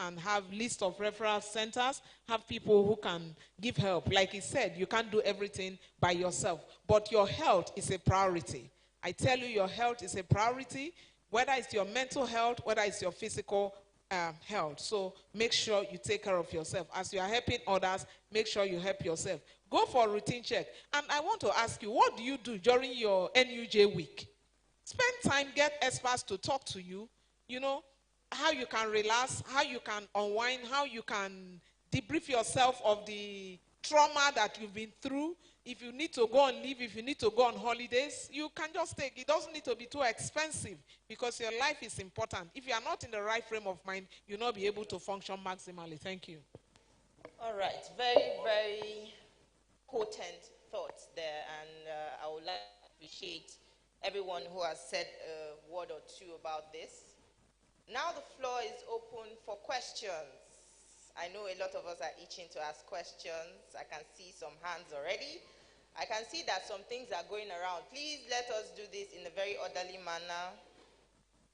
and have list of referral centers, have people who can give help. Like he said, you can't do everything by yourself, but your health is a priority. I tell you, your health is a priority, whether it's your mental health, whether it's your physical health. So make sure you take care of yourself. As you are helping others, make sure you help yourself. Go for a routine check. And I want to ask you, what do you do during your NUJ week? Spend time, get experts to talk to you, you know, how you can relax, how you can unwind, how you can debrief yourself of the trauma that you've been through. If you need to go on leave, if you need to go on holidays, you can just take. It doesn't need to be too expensive, because your life is important. If you are not in the right frame of mind, you'll not be able to function maximally. Thank you. All right. Very, very potent thoughts there. And I would like to appreciate everyone who has said a word or two about this. Now the floor is open for questions. I know a lot of us are itching to ask questions. I can see some hands already. I can see that some things are going around. Please let us do this in a very orderly manner,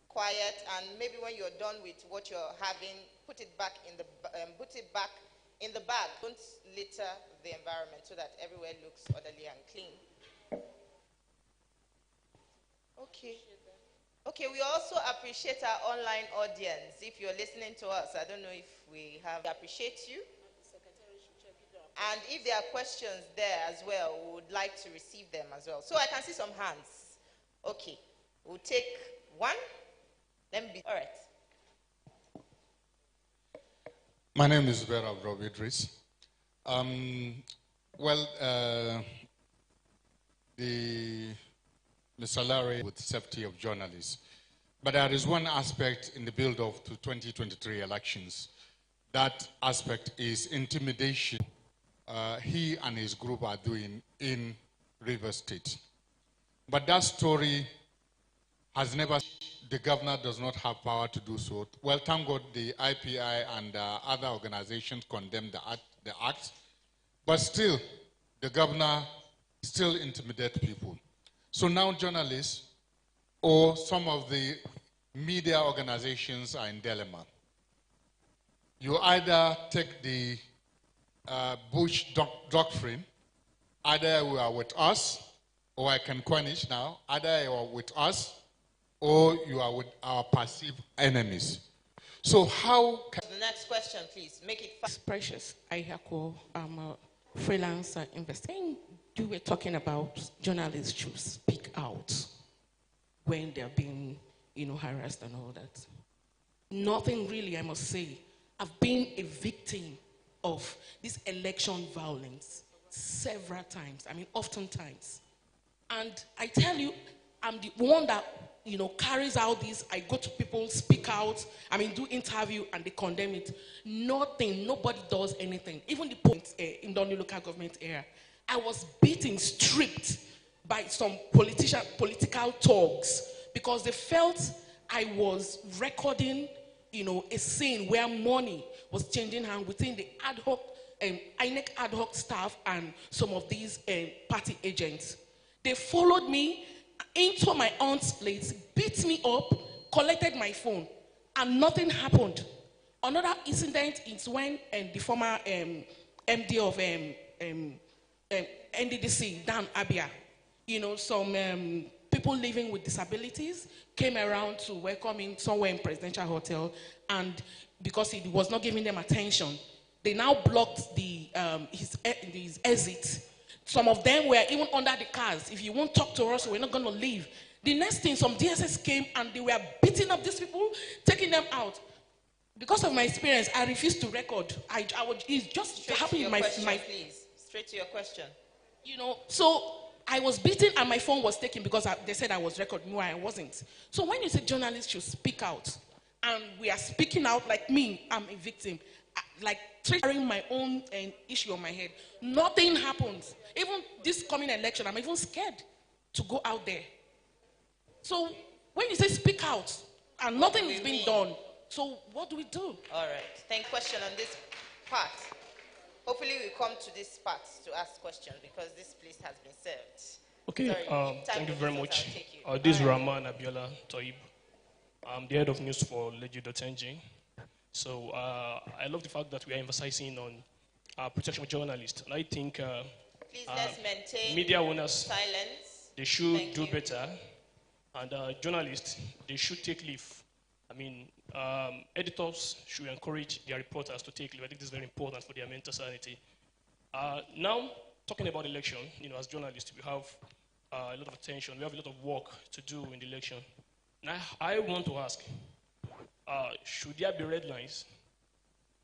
quiet, and maybe when you're done with what you're having, put it back in the bag. Don't litter the environment so that everywhere looks orderly and clean. Okay. Okay, we also appreciate our online audience. If you're listening to us, I don't know if we appreciate you. And if there are questions there as well, we would like to receive them as well. So I can see some hands. Okay, we'll take one. All right. My name is Vera Abrob Idris. Mr. Larry with safety of journalists. But there is one aspect in the build-up to 2023 elections. That aspect is intimidation he and his group are doing in Rivers State. But that story has never, the governor does not have power to do so. Well, thank God the IPI and other organizations condemned the act, but still, the governor still intimidates people. So now journalists or some of the media organizations are in dilemma. You either take the Bush doctrine, either you are with us, or I can coin it now, either you are with us, or you are with our perceived enemies. So how can... The next question, please. Make it fast. Precious. I'm a freelance investigator. You were talking about journalists should speak out when they're being, harassed and all that. Nothing really, I must say. I've been a victim of this election violence several times. Oftentimes. And I tell you, I'm the one that, carries out this. I go to people, speak out, do interview, and they condemn it. Nothing, nobody does anything. Even the points in the local government area. I was beaten, stripped by some political thugs because they felt I was recording, a scene where money was changing hands within the ad hoc, INEC ad hoc staff and some of these party agents. They followed me into my aunt's place, beat me up, collected my phone, and nothing happened. Another incident is when the former MD of NDDC, Dan Abia, some people living with disabilities came around to welcome him somewhere in Presidential Hotel, and because he was not giving them attention, they now blocked his exit. Some of them were even under the cars. If you won't talk to us, we're not going to leave. The next thing, some DSS came and they were beating up these people, taking them out. Because of my experience, I refused to record. It's just happening in my... Please. Straight to your question. So I was beaten and my phone was taken because they said I was recording. No, I wasn't. So when you say journalists should speak out, and we are speaking out like me, I'm a victim, like carrying my own issue on my head, nothing happens. Even this coming election, I'm even scared to go out there. So when you say speak out, and nothing is being done, So what do we do? All right. Thank question on this part. Hopefully we come to this part to ask questions because this place has been served. Okay, Sorry, if time thank you very permits us, much. I'll take you. This is All right. Rahman Abiola Toib. I'm the head of news for Legit.ng. So I love the fact that we are emphasizing on protection of journalists. And I think Please let's maintain media owners, silence. they should Thank do you. better. And journalists, they should take leave. I mean, editors should encourage their reporters to take leave. I think this is very important for their mental sanity. Now, talking about election, as journalists, we have a lot of attention. We have a lot of work to do in the election. Now, I want to ask, should there be red lines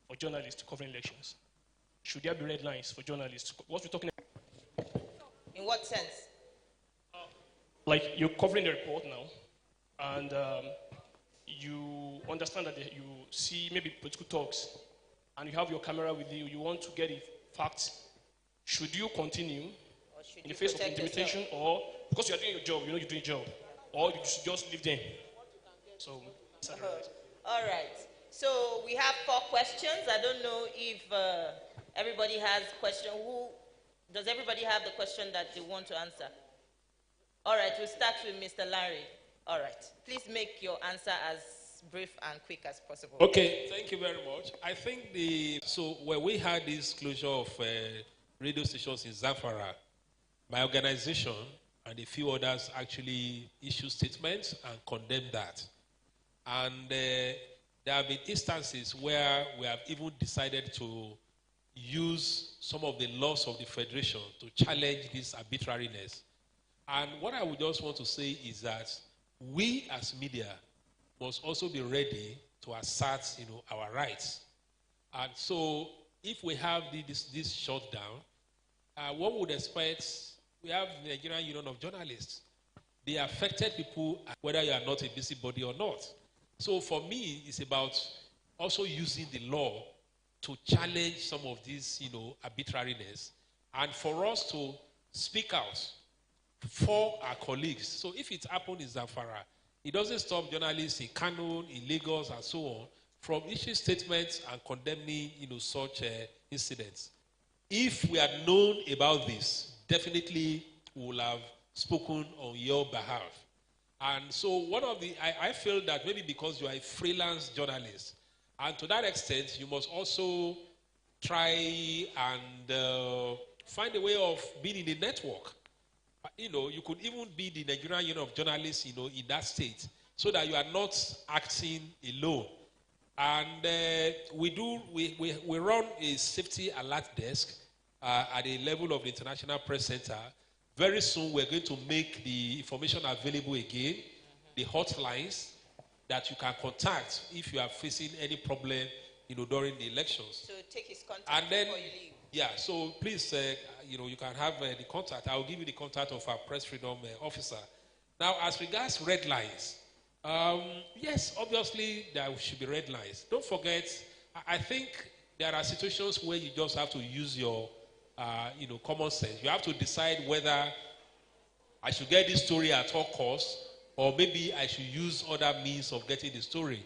for journalists covering elections? Should there be red lines for journalists? What we're talking about? In what sense? Like you're covering the report now, and you understand that you see maybe political talks, and you have your camera with you, you want to get the facts. Should you continue in the face of intimidation, or because you're doing your job, you're doing your job, or you should just leave them? So, all right. So we have 4 questions. I don't know if everybody has a question. Does everybody have the question that they want to answer? All right, we'll start with Mr. Larry. All right. Please make your answer as brief and quick as possible. Okay, thank you very much. I think so when we had this closure of radio stations in Zamfara, my organization and a few others actually issued statements and condemned that. And there have been instances where we have even decided to use some of the laws of the Federation to challenge this arbitrariness. And what I would just want to say is that we as media must also be ready to assert, our rights. And so if we have this shutdown, one would expect, we have the Nigerian Union of Journalists. The affected people, whether you are not a busybody or not. So for me, it's about also using the law to challenge some of this, arbitrariness, and for us to speak out for our colleagues. So if it happened in Zamfara, it doesn't stop journalists in Kano, in Lagos, and so on from issuing statements and condemning, such incidents. If we had known about this, definitely we would have spoken on your behalf. And so I feel that maybe because you are a freelance journalist, and to that extent, you must also try and find a way of being in the network. You could even be the Nigerian Union of Journalists, in that state, so that you are not acting alone. And we run a safety alert desk at the level of the International Press Center. Very soon, we're going to make the information available again, the hotlines that you can contact if you are facing any problem, during the elections. So take his contact and then, before you leave. Yeah, so please, you can have the contact. I'll give you the contact of our press freedom officer. Now, as regards red lines, yes, obviously there should be red lines. Don't forget, I think there are situations where you just have to use your, common sense. You have to decide whether I should get this story at all costs, or maybe I should use other means of getting the story.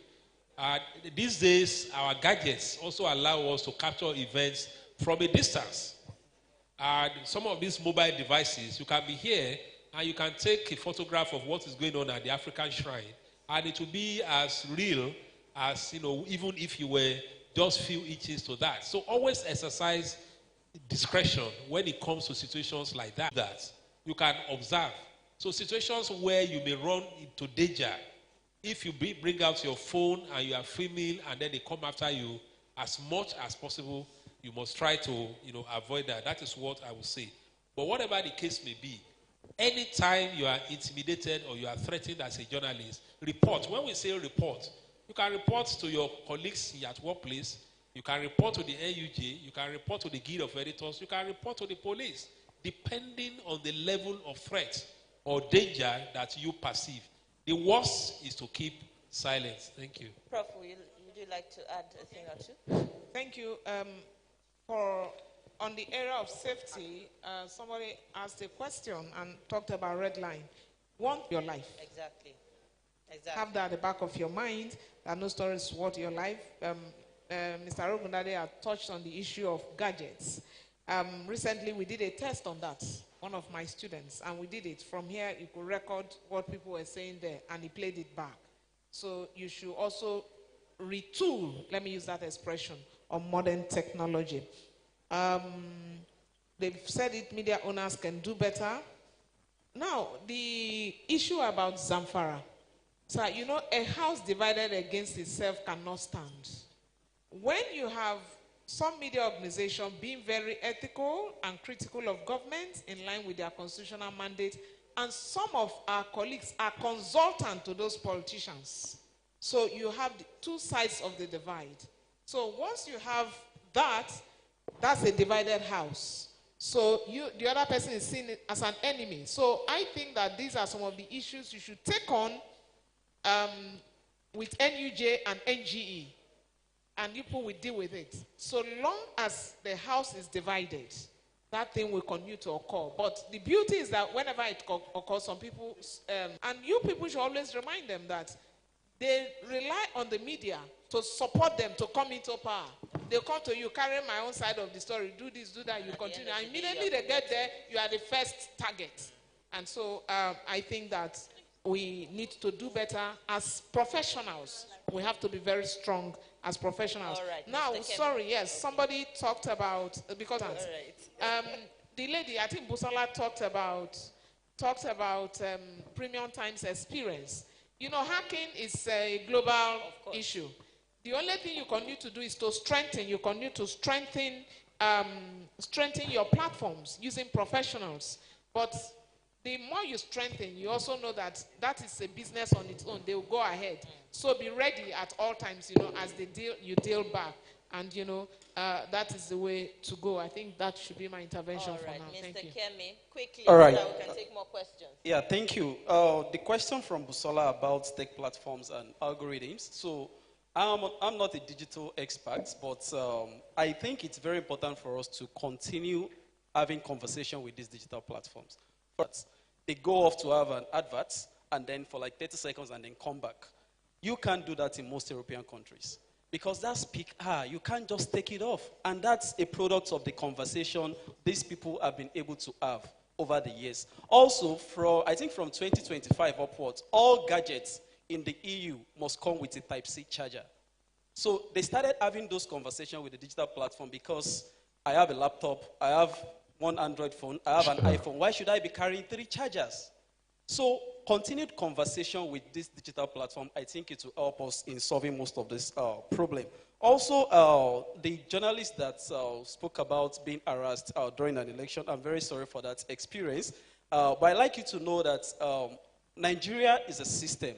These days, our gadgets also allow us to capture events from a distance. And some of these mobile devices, you can be here and you can take a photograph of what is going on at the African shrine, and it will be as real as, even if you were just few inches to that. So always exercise discretion when it comes to situations like that you can observe. So situations where you may run into danger, if you bring out your phone and you are filming and then they come after you, as much as possible, you must try to, avoid that. That is what I would say. But whatever the case may be, anytime you are intimidated or you are threatened as a journalist, report. When we say report, you can report to your colleagues at workplace, you can report to the NUJ, you can report to the Guild of Editors, you can report to the police, depending on the level of threat or danger that you perceive. The worst is to keep silence. Thank you. Prof, would you like to add a thing or two? Thank you. On the area of safety, somebody asked a question and talked about red line. Want your life. Exactly. Have that at the back of your mind. that no story is worth your life. Mr. Rogundade had touched on the issue of gadgets. Recently, we did a test on that, one of my students, and we did it. From here, you could record what people were saying there, and he played it back. So you should also retool, let me use that expression, on modern technology. They've said it, media owners can do better. Now, the issue about Zamfara. So, you know, a house divided against itself cannot stand. When you have some media organization being very ethical and critical of government in line with their constitutional mandate, and some of our colleagues are consultant to those politicians. So you have the two sides of the divide. So once you have that, that's a divided house. So the other person is seen as an enemy. So I think that these are some of the issues you should take on with NUJ and NGE. And you people will deal with it. So long as the house is divided, that thing will continue to occur. But the beauty is that whenever it occurs, some people, and you people should always remind them that they rely on the media to support them to come into power. They come to you, carry my own side of the story, do this, do that, you continue. And immediately they get there, you are the first target. And so I think that we need to do better as professionals. We have to be very strong as professionals. All right, now, Mr. sorry, yes, somebody talked about, because All right. the lady, I think Busala talked about premium times experience. You know, hacking is a global issue. The only thing you continue to do is to strengthen. You continue to strengthen your platforms using professionals. But the more you strengthen, you also know that that is a business on its own. They will go ahead. So be ready at all times, you know, as you deal back. And, you know, that is the way to go. I think that should be my intervention for now. Mr. Thank you. Kemi, quickly, All right. so that we can take more questions. Yeah, thank you. The question from Busola about tech platforms and algorithms. So I'm not a digital expert, but I think it's very important for us to continue having conversation with these digital platforms. But they go off to have an advert, and then for like 30 seconds, and then come back. You can't do that in most European countries. Because that's peak hour. You can't just take it off. And that's a product of the conversation these people have been able to have over the years. Also, I think from 2025 upwards, all gadgets in the EU must come with a Type-C charger. So they started having those conversations with the digital platform because I have a laptop, I have one Android phone, I have an iPhone. Why should I be carrying 3 chargers? So continued conversation with this digital platform, I think it will help us in solving most of this problem. Also, the journalist that spoke about being harassed during an election, I'm very sorry for that experience. But I'd like you to know that Nigeria is a system,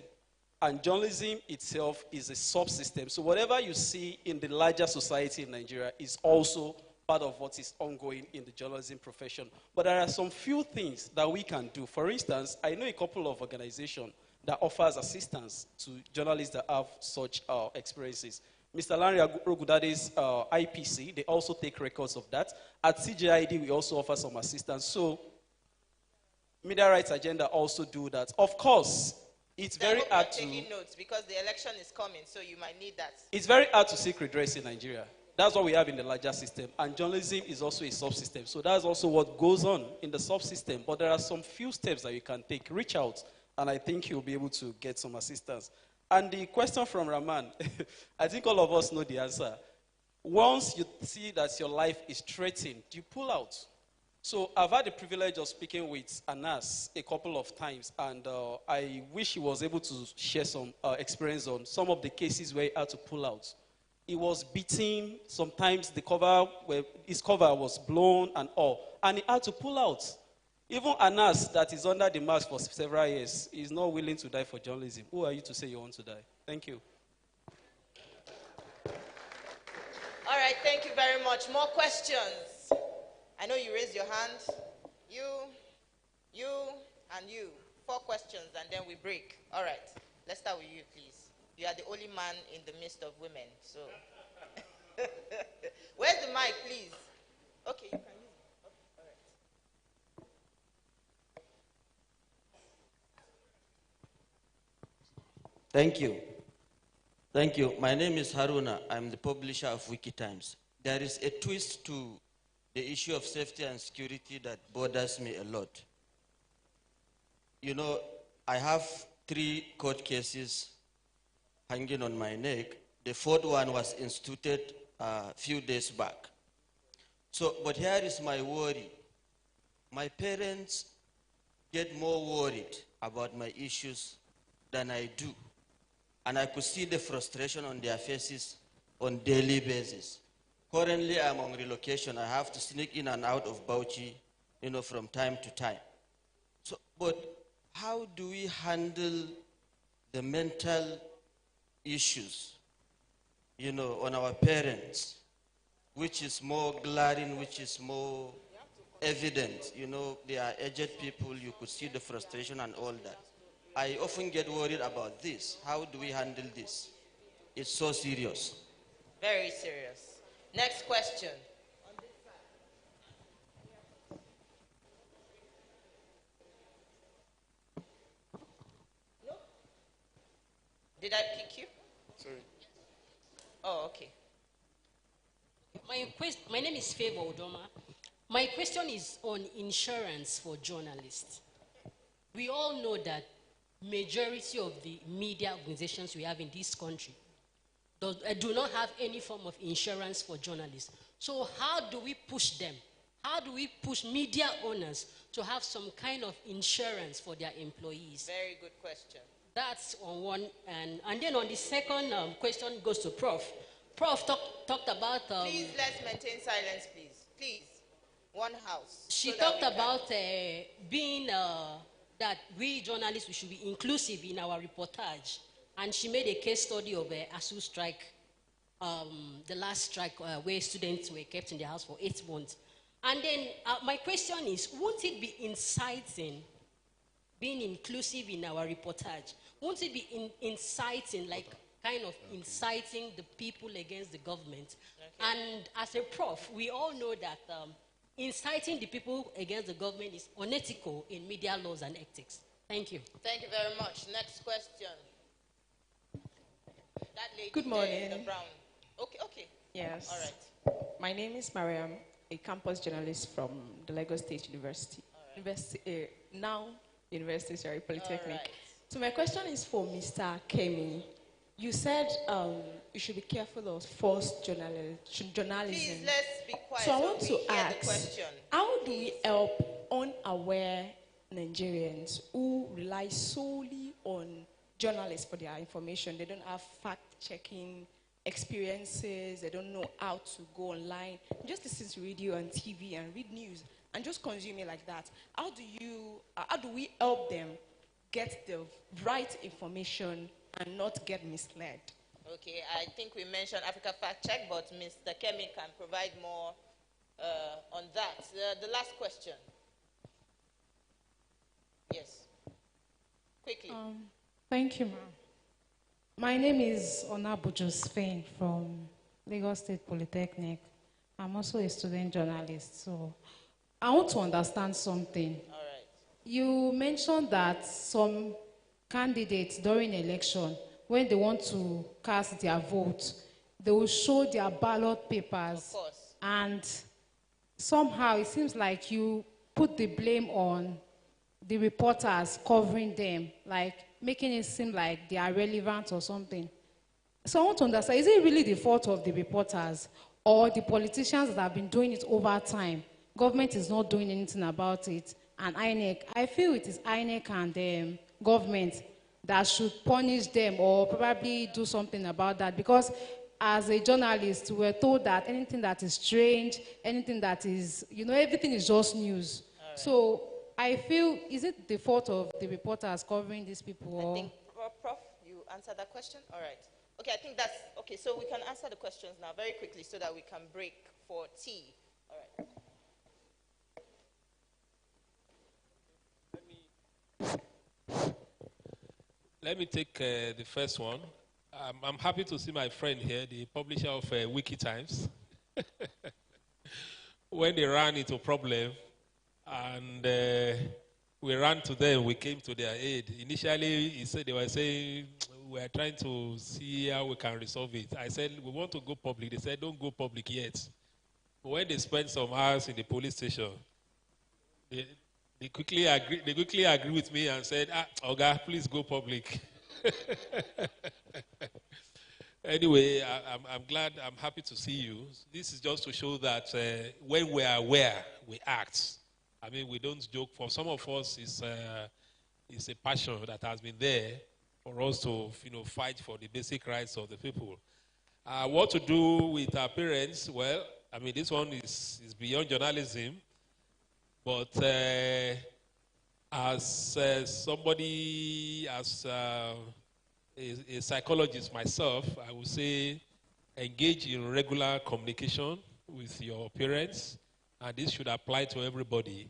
and journalism itself is a subsystem. So whatever you see in the larger society in Nigeria is also part of what is ongoing in the journalism profession. But there are some few things that we can do. For instance, I know a couple of organizations that offers assistance to journalists that have such experiences. Mr. Larry Ogudade's IPC, they also take records of that. At CJID, we also offer some assistance. So, Media Rights Agenda also do that. Of course, it's very hard to... taking notes because the election is coming, so you might need that. It's very hard to seek redress in Nigeria. That's what we have in the larger system. And journalism is also a subsystem. So that's also what goes on in the subsystem. But there are some few steps that you can take. Reach out, and I think you'll be able to get some assistance. And the question from Rahman, I think all of us know the answer. Once you see that your life is threatened, you pull out. So I've had the privilege of speaking with Anas a couple of times, and I wish he was able to share some experience on some of the cases where he had to pull out. He was beaten. Sometimes his cover was blown and all. And he had to pull out. Even Anas, that is under the mask for several years, is not willing to die for journalism. Who are you to say you want to die? Thank you. All right, thank you very much. More questions? I know you raised your hand. You, and you. 4 questions, and then we break. All right, let's start with you, please. You are the only man in the midst of women, so. Where's the mic, please? Okay, you can use it. Okay, all right. Thank you. Thank you. My name is Haruna. I'm the publisher of WikiTimes. There is a twist to the issue of safety and security that bothers me a lot. You know, I have 3 court cases hanging on my neck. The 4th one was instituted a few days back. So, but here is my worry. My parents get more worried about my issues than I do. And I could see the frustration on their faces on daily basis. Currently, I'm on relocation. I have to sneak in and out of Bauchi, from time to time. So, but how do we handle the mental issues, on our parents, which is more glaring, which is more evident? They are aged people. You could see the frustration and all that. I often get worried about this. How do we handle this? It's so serious. Very serious. Next question. No? Did I pick you? Sorry. Oh, okay. My name is Favor Odoma. My question is on insurance for journalists. We all know that majority of the media organizations we have in this country do not have any form of insurance for journalists. So how do we push them? How do we push media owners to have some kind of insurance for their employees? Very good question. That's on one. And then on the second question goes to Prof. Prof talked about... please, let's maintain silence, please. Please. One house. She talked about being... that we journalists, we should be inclusive in our reportage. And she made a case study of ASU strike, the last strike where students were kept in the house for 8 months. And then my question is, won't it be inciting, being inclusive in our reportage? Won't it be inciting, like kind of inciting the people against the government? Okay. And as a prof, we all know that inciting the people against the government is unethical in media laws and ethics. Thank you. Thank you very much. Next question. That lady. Good morning. The brown. Okay. Yes. All right. My name is Mariam, a campus journalist from the Lagos State University. Right. Now University Polytechnic. Right. So my question is for Mr. Kemi. You said you should be careful of false journalism. Please, let's be quiet. So I want to ask, the question. How do we help unaware Nigerians who rely solely on journalists for their information? They don't have fact-checking experiences. They don't know how to go online. Just listen to radio and TV and read news and just consume it like that. How do we help them get the right information and not get misled? Okay, I think we mentioned Africa Fact Check, but Mr. Kemi can provide more on that. The last question. Yes. Quickly. Thank you, ma'am. My name is Onabu Josephine from Lagos State Polytechnic. I'm also a student journalist, so I want to understand something. All right. You mentioned that some candidates during election, when they want to cast their vote, they will show their ballot papers. Of course. And somehow it seems like you put the blame on the reporters covering them, like making it seem like they are relevant or something. So I want to understand, is it really the fault of the reporters or the politicians that have been doing it over time? Government is not doing anything about it. And INEC, I feel it is INEC and government that should punish them or probably do something about that, because as a journalist, we're told that anything that is strange, anything that is, everything is just news. Right. So I feel, is it the fault of the reporters covering these people? I think, Prof, you answered that question? All right. Okay, I think that's, okay, so we can answer the questions now very quickly so that we can break for tea. All right. Let me take the first one. I'm happy to see my friend here, the publisher of WikiTimes. When they ran into a problem and we ran to them, we came to their aid. Initially, they were saying, we are trying to see how we can resolve it. I said, we want to go public. They said, don't go public yet. But when they spent some hours in the police station, they quickly agree with me and said, Oga, please go public. Anyway, I'm glad, I'm happy to see you. This is just to show that when we are aware, we act. I mean, we don't joke. For some of us, it's a passion that has been there for us to, fight for the basic rights of the people. What to do with our parents? Well, I mean, this one is beyond journalism. But as somebody, as a psychologist myself, I would say engage in regular communication with your parents, and this should apply to everybody.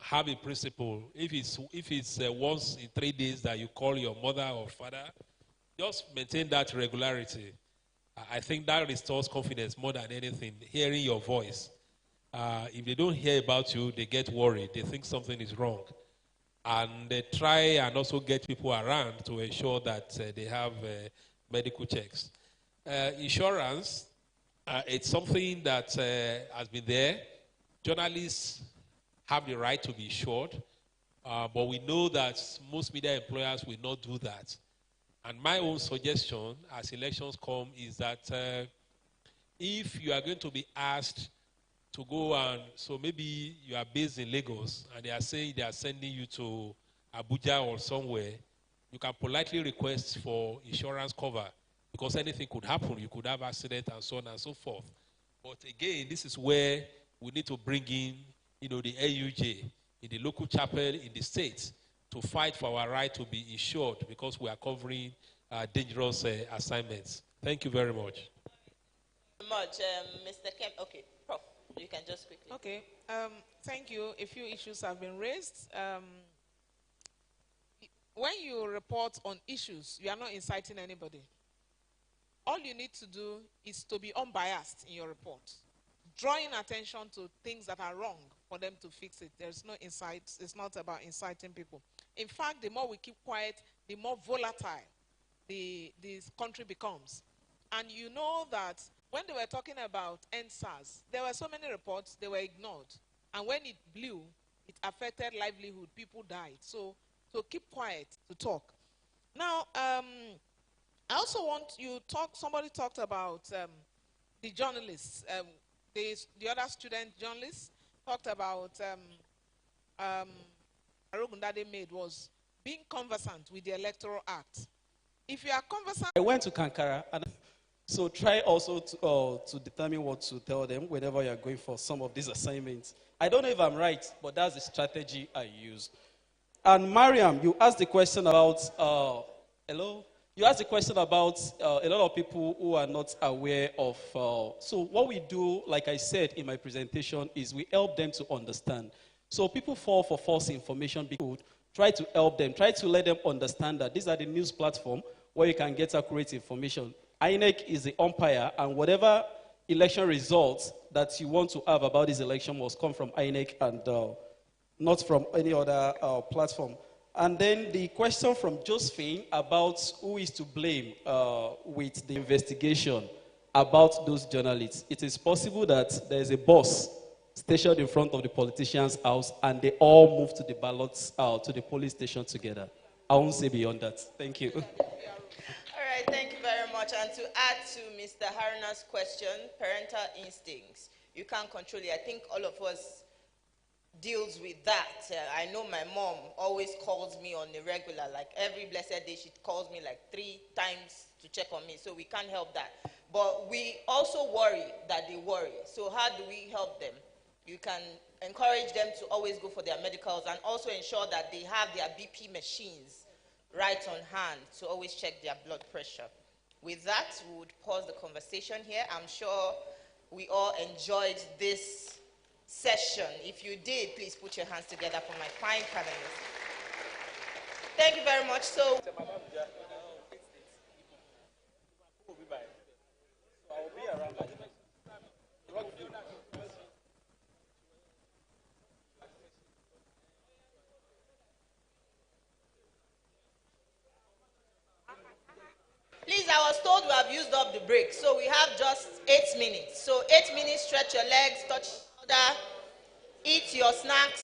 Have a principle. If it's once in 3 days that you call your mother or father, just maintain that regularity. I think that restores confidence more than anything, hearing your voice. If they don't hear about you, they get worried. They think something is wrong. And they try and also get people around to ensure that they have medical checks. Insurance, it's something that has been there. Journalists have the right to be insured, but we know that most media employers will not do that. And my own suggestion as elections come is that if you are going to be asked to go and, so maybe you are based in Lagos and they are saying they are sending you to Abuja or somewhere, you can politely request for insurance cover because anything could happen. You could have accident and so on and so forth. But again, this is where we need to bring in, the AUJ in the local chapel in the state to fight for our right to be insured because we are covering dangerous assignments. Thank you very much. Mr. Kemp, okay, Prof, you can just quickly. Okay, thank you. A few issues have been raised. When you report on issues, you are not inciting anybody. All you need to do is to be unbiased in your report, drawing attention to things that are wrong for them to fix it. There's no incite. It's not about inciting people. In fact, the more we keep quiet, the more volatile this country becomes. And you know that when they were talking about NSAS, there were so many reports, they were ignored. And when it blew, it affected livelihood. People died. So keep quiet to talk. Now, I also want you talk. Somebody talked about the journalists. The other student journalists talked about Arogundade made was being conversant with the Electoral Act. If you are conversant, I went to Kankara, and so try also to determine what to tell them whenever you are going for some of these assignments. I don't know if I'm right, but that's the strategy I use. And Mariam, you asked the question about, hello? You asked the question about a lot of people who are not aware of, so what we do, like I said in my presentation, is we help them to understand. So people fall for false information, try to help them, try to let them understand that these are the news platform where you can get accurate information. INEC is the umpire, and whatever election results that you want to have about this election must come from INEC and not from any other platform. And then the question from Josephine about who is to blame with the investigation about those journalists. It is possible that there is a boss stationed in front of the politician's house and they all move to the ballots, to the police station together. I won't say beyond that. Thank you. All right, thank you very much. And to add to Mr. Haruna's question, parental instincts, you can't control it. I think all of us deals with that. I know my mom always calls me on the regular, like every blessed day she calls me like 3 times to check on me, so we can't help that. But we also worry that they worry. So how do we help them? You can encourage them to always go for their medicals and also ensure that they have their BP machines right on hand to always check their blood pressure. With that, we would pause the conversation here. I'm sure we all enjoyed this session. If you did, please put your hands together for my fine panelists. Thank you very much. So, I was told we have used up the break, so we have just 8 minutes. So 8 minutes, stretch your legs, touch your shoulder, eat your snacks.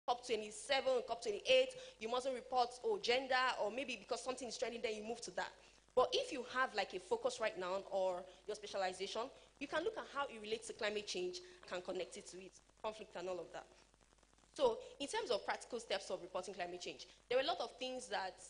COP27, COP28, you mustn't report gender, or maybe because something is trending, then you move to that. But if you have like a focus right now or your specialization, you can look at how it relates to climate change, can connect it to it, conflict and all of that. So in terms of practical steps of reporting climate change, there are a lot of things that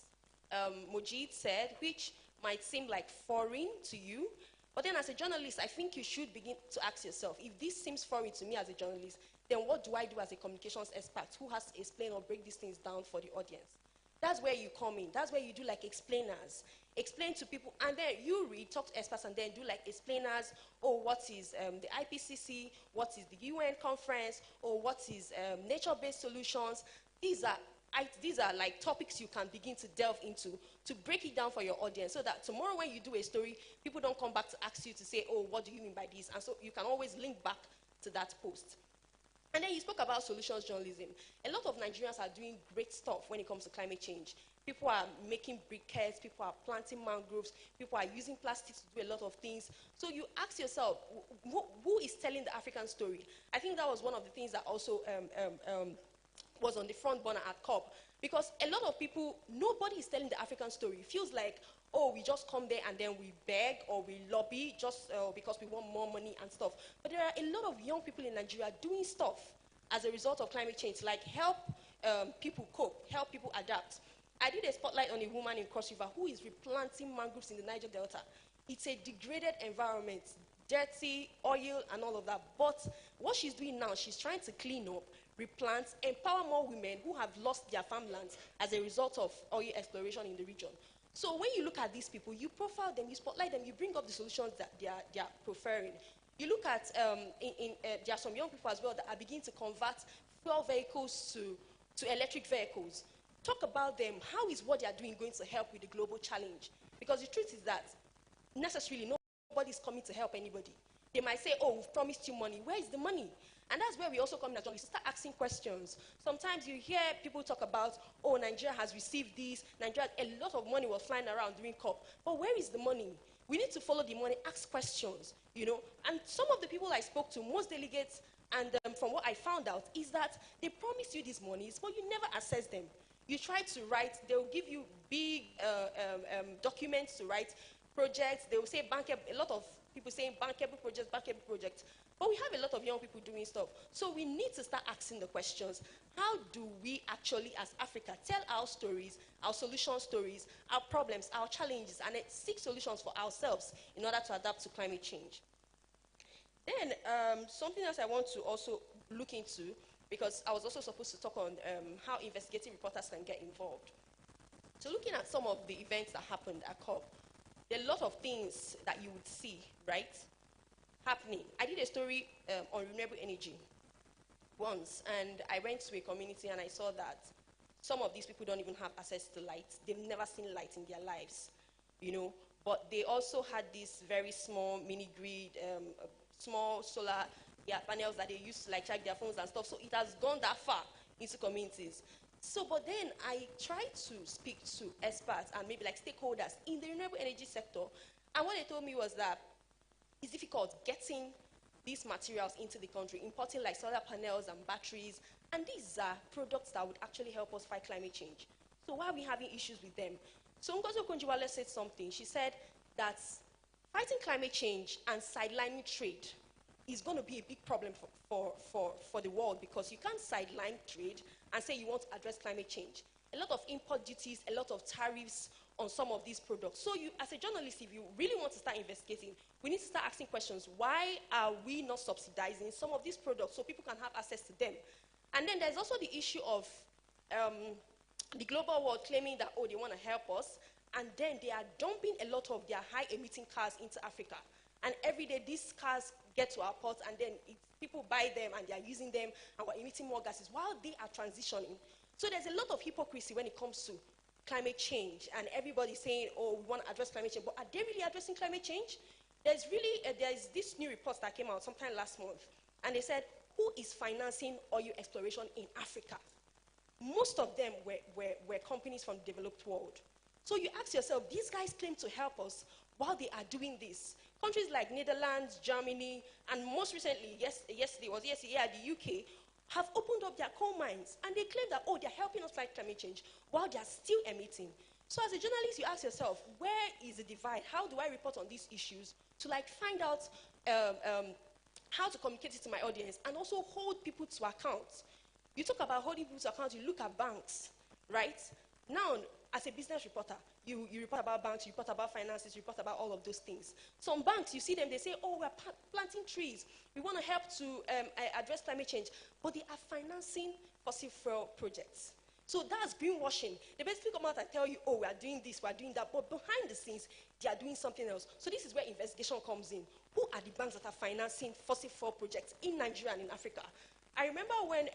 Mojid said, which might seem like foreign to you. But then as a journalist, I think you should begin to ask yourself, if this seems foreign to me as a journalist, then what do I do as a communications expert who has to explain or break these things down for the audience? That's where you come in. That's where you do like explainers. Explain to people, and then you read, talk to experts, and then do like explainers. Oh, what is the IPCC? What is the UN conference? Or what is nature-based solutions? These are like topics you can begin to delve into to break it down for your audience, so that tomorrow when you do a story, people don't come back to ask you to say, oh, what do you mean by this? And so you can always link back to that post. And then you spoke about solutions journalism. A lot of Nigerians are doing great stuff when it comes to climate change. People are making briquettes, people are planting mangroves, people are using plastics to do a lot of things. So you ask yourself, who is telling the African story? I think that was one of the things that also was on the front burner at COP. Because a lot of people, nobody is telling the African story. It feels like, oh, we just come there and then we beg or we lobby just because we want more money and stuff. But there are a lot of young people in Nigeria doing stuff as a result of climate change, like help people cope, help people adapt. I did a spotlight on a woman in Cross River who is replanting mangroves in the Niger Delta. It's a degraded environment, dirty, oil, and all of that. But what she's doing now, she's trying to clean up, replant, empower more women who have lost their farmlands as a result of oil exploration in the region. So when you look at these people, you profile them, you spotlight them, you bring up the solutions that they are preferring. You look at, there are some young people as well that are beginning to convert fuel vehicles to electric vehicles. Talk about them. How is what they are doing going to help with the global challenge? Because the truth is that necessarily nobody's coming to help anybody. They might say, oh, we've promised you money. Where is the money? And that's where we also come in as well. You start asking questions. Sometimes you hear people talk about, oh, Nigeria has received this. Nigeria, a lot of money was flying around during COP. But where is the money? We need to follow the money, ask questions, you know. And some of the people I spoke to, most delegates, and from what I found out, is that they promise you these monies, but you never assess them. You try to write, they'll give you big documents to write, projects. They will say a lot of people saying bankable projects. But we have a lot of young people doing stuff. So we need to start asking the questions. How do we actually, as Africa, tell our stories, our solution stories, our problems, our challenges, and seek solutions for ourselves in order to adapt to climate change? Then something else I want to also look into, because I was also supposed to talk on how investigative reporters can get involved. So looking at some of the events that happened at COP, there are a lot of things that you would see, right, happening. I did a story on renewable energy once, and I went to a community and I saw that some of these people don't even have access to light. They've never seen light in their lives, you know. But they also had this very small mini grid, small solar panels that they used to like charge their phones and stuff. So it has gone that far into communities. So, but then I tried to speak to experts and maybe like stakeholders in the renewable energy sector. And what they told me was that it's difficult getting these materials into the country, importing like solar panels and batteries. And these are products that would actually help us fight climate change. So why are we having issues with them? So Ngozi Okonjo-Iweala said something. She said that fighting climate change and sidelining trade is going to be a big problem for the world, because you can't sideline trade and say you want to address climate change. A lot of import duties, a lot of tariffs on some of these products. So you, as a journalist, if you really want to start investigating, we need to start asking questions. Why are we not subsidizing some of these products so people can have access to them? And then there's also the issue of the global world claiming that, oh, they want to help us, and then they are dumping a lot of their high-emitting cars into Africa. And every day, these cars get to our ports, and then people buy them, and they are using them, and we're emitting more gases while they are transitioning. So there's a lot of hypocrisy when it comes to climate change, and everybody's saying, oh, we want to address climate change, but are they really addressing climate change? There's this new report that came out sometime last month, and they said, who is financing oil exploration in Africa? Most of them were companies from the developed world. So you ask yourself, these guys claim to help us while they are doing this. Countries like Netherlands, Germany, and most recently, yesterday, the UK, have opened up their coal mines, and they claim that, oh, they're helping us fight climate change while they're still emitting. So as a journalist, you ask yourself, where is the divide? How do I report on these issues to find out how to communicate it to my audience and also hold people to account? You talk about holding people to account, you look at banks, right? Now, as a business reporter, you report about banks, you report about finances, you report about all of those things. Some banks, you see them, they say, oh, we're planting trees. We want to help to address climate change. But they are financing fossil fuel projects. So that's greenwashing. They basically come out and tell you, oh, we are doing this, we are doing that. But behind the scenes, they are doing something else. So this is where investigation comes in. Who are the banks that are financing fossil fuel projects in Nigeria and in Africa? I remember when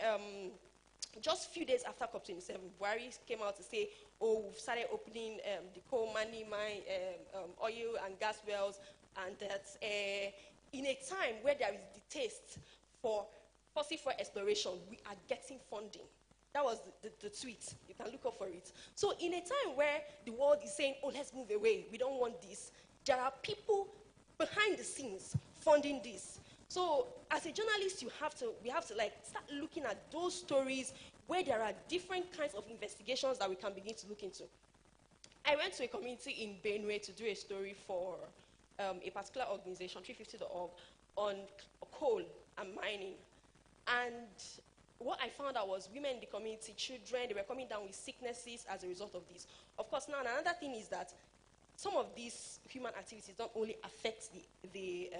just a few days after COP27, Buhari came out to say, oh, we've started opening the coal mining mine, oil and gas wells, and that in a time where there is the taste for fossil fuel exploration, we are getting funding. That was the tweet. You can look up for it. So in a time where the world is saying, oh, let's move away, we don't want this, there are people behind the scenes funding this. So as a journalist, we have to start looking at those stories where there are different kinds of investigations that we can begin to look into. I went to a community in Benue to do a story for a particular organization, 350.org, on coal and mining. And what I found out was women in the community, children, they were coming down with sicknesses as a result of this. Of course, now another thing is that some of these human activities don't only affect the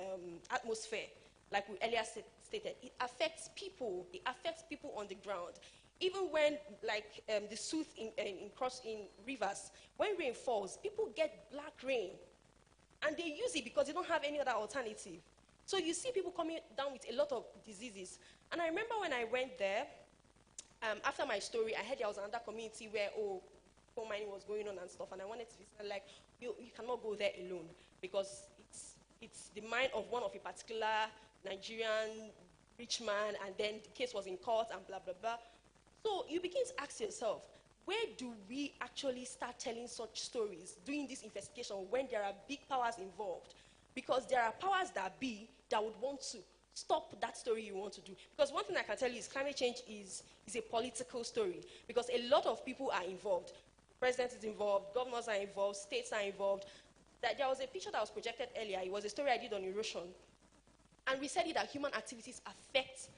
atmosphere, like we earlier stated. It affects people. It affects people on the ground. Even when, the South in rivers, when rain falls, people get black rain. And they use it because they don't have any other alternative. So you see people coming down with a lot of diseases. And I remember when I went there, after my story, I heard there was another community where, coal mining was going on and stuff. And I wanted to visit, you cannot go there alone because it's the mine of one of a particular Nigerian rich man, and then the case was in court and blah, blah, blah. So you begin to ask yourself, where do we actually start telling such stories, doing this investigation when there are big powers involved? Because there are powers that be that would want to stop that story you want to do. Because one thing I can tell you is climate change is a political story because a lot of people are involved. The president is involved, governors are involved, states are involved. There was a picture that was projected earlier. It was a story I did on erosion. And we said it that human activities affect,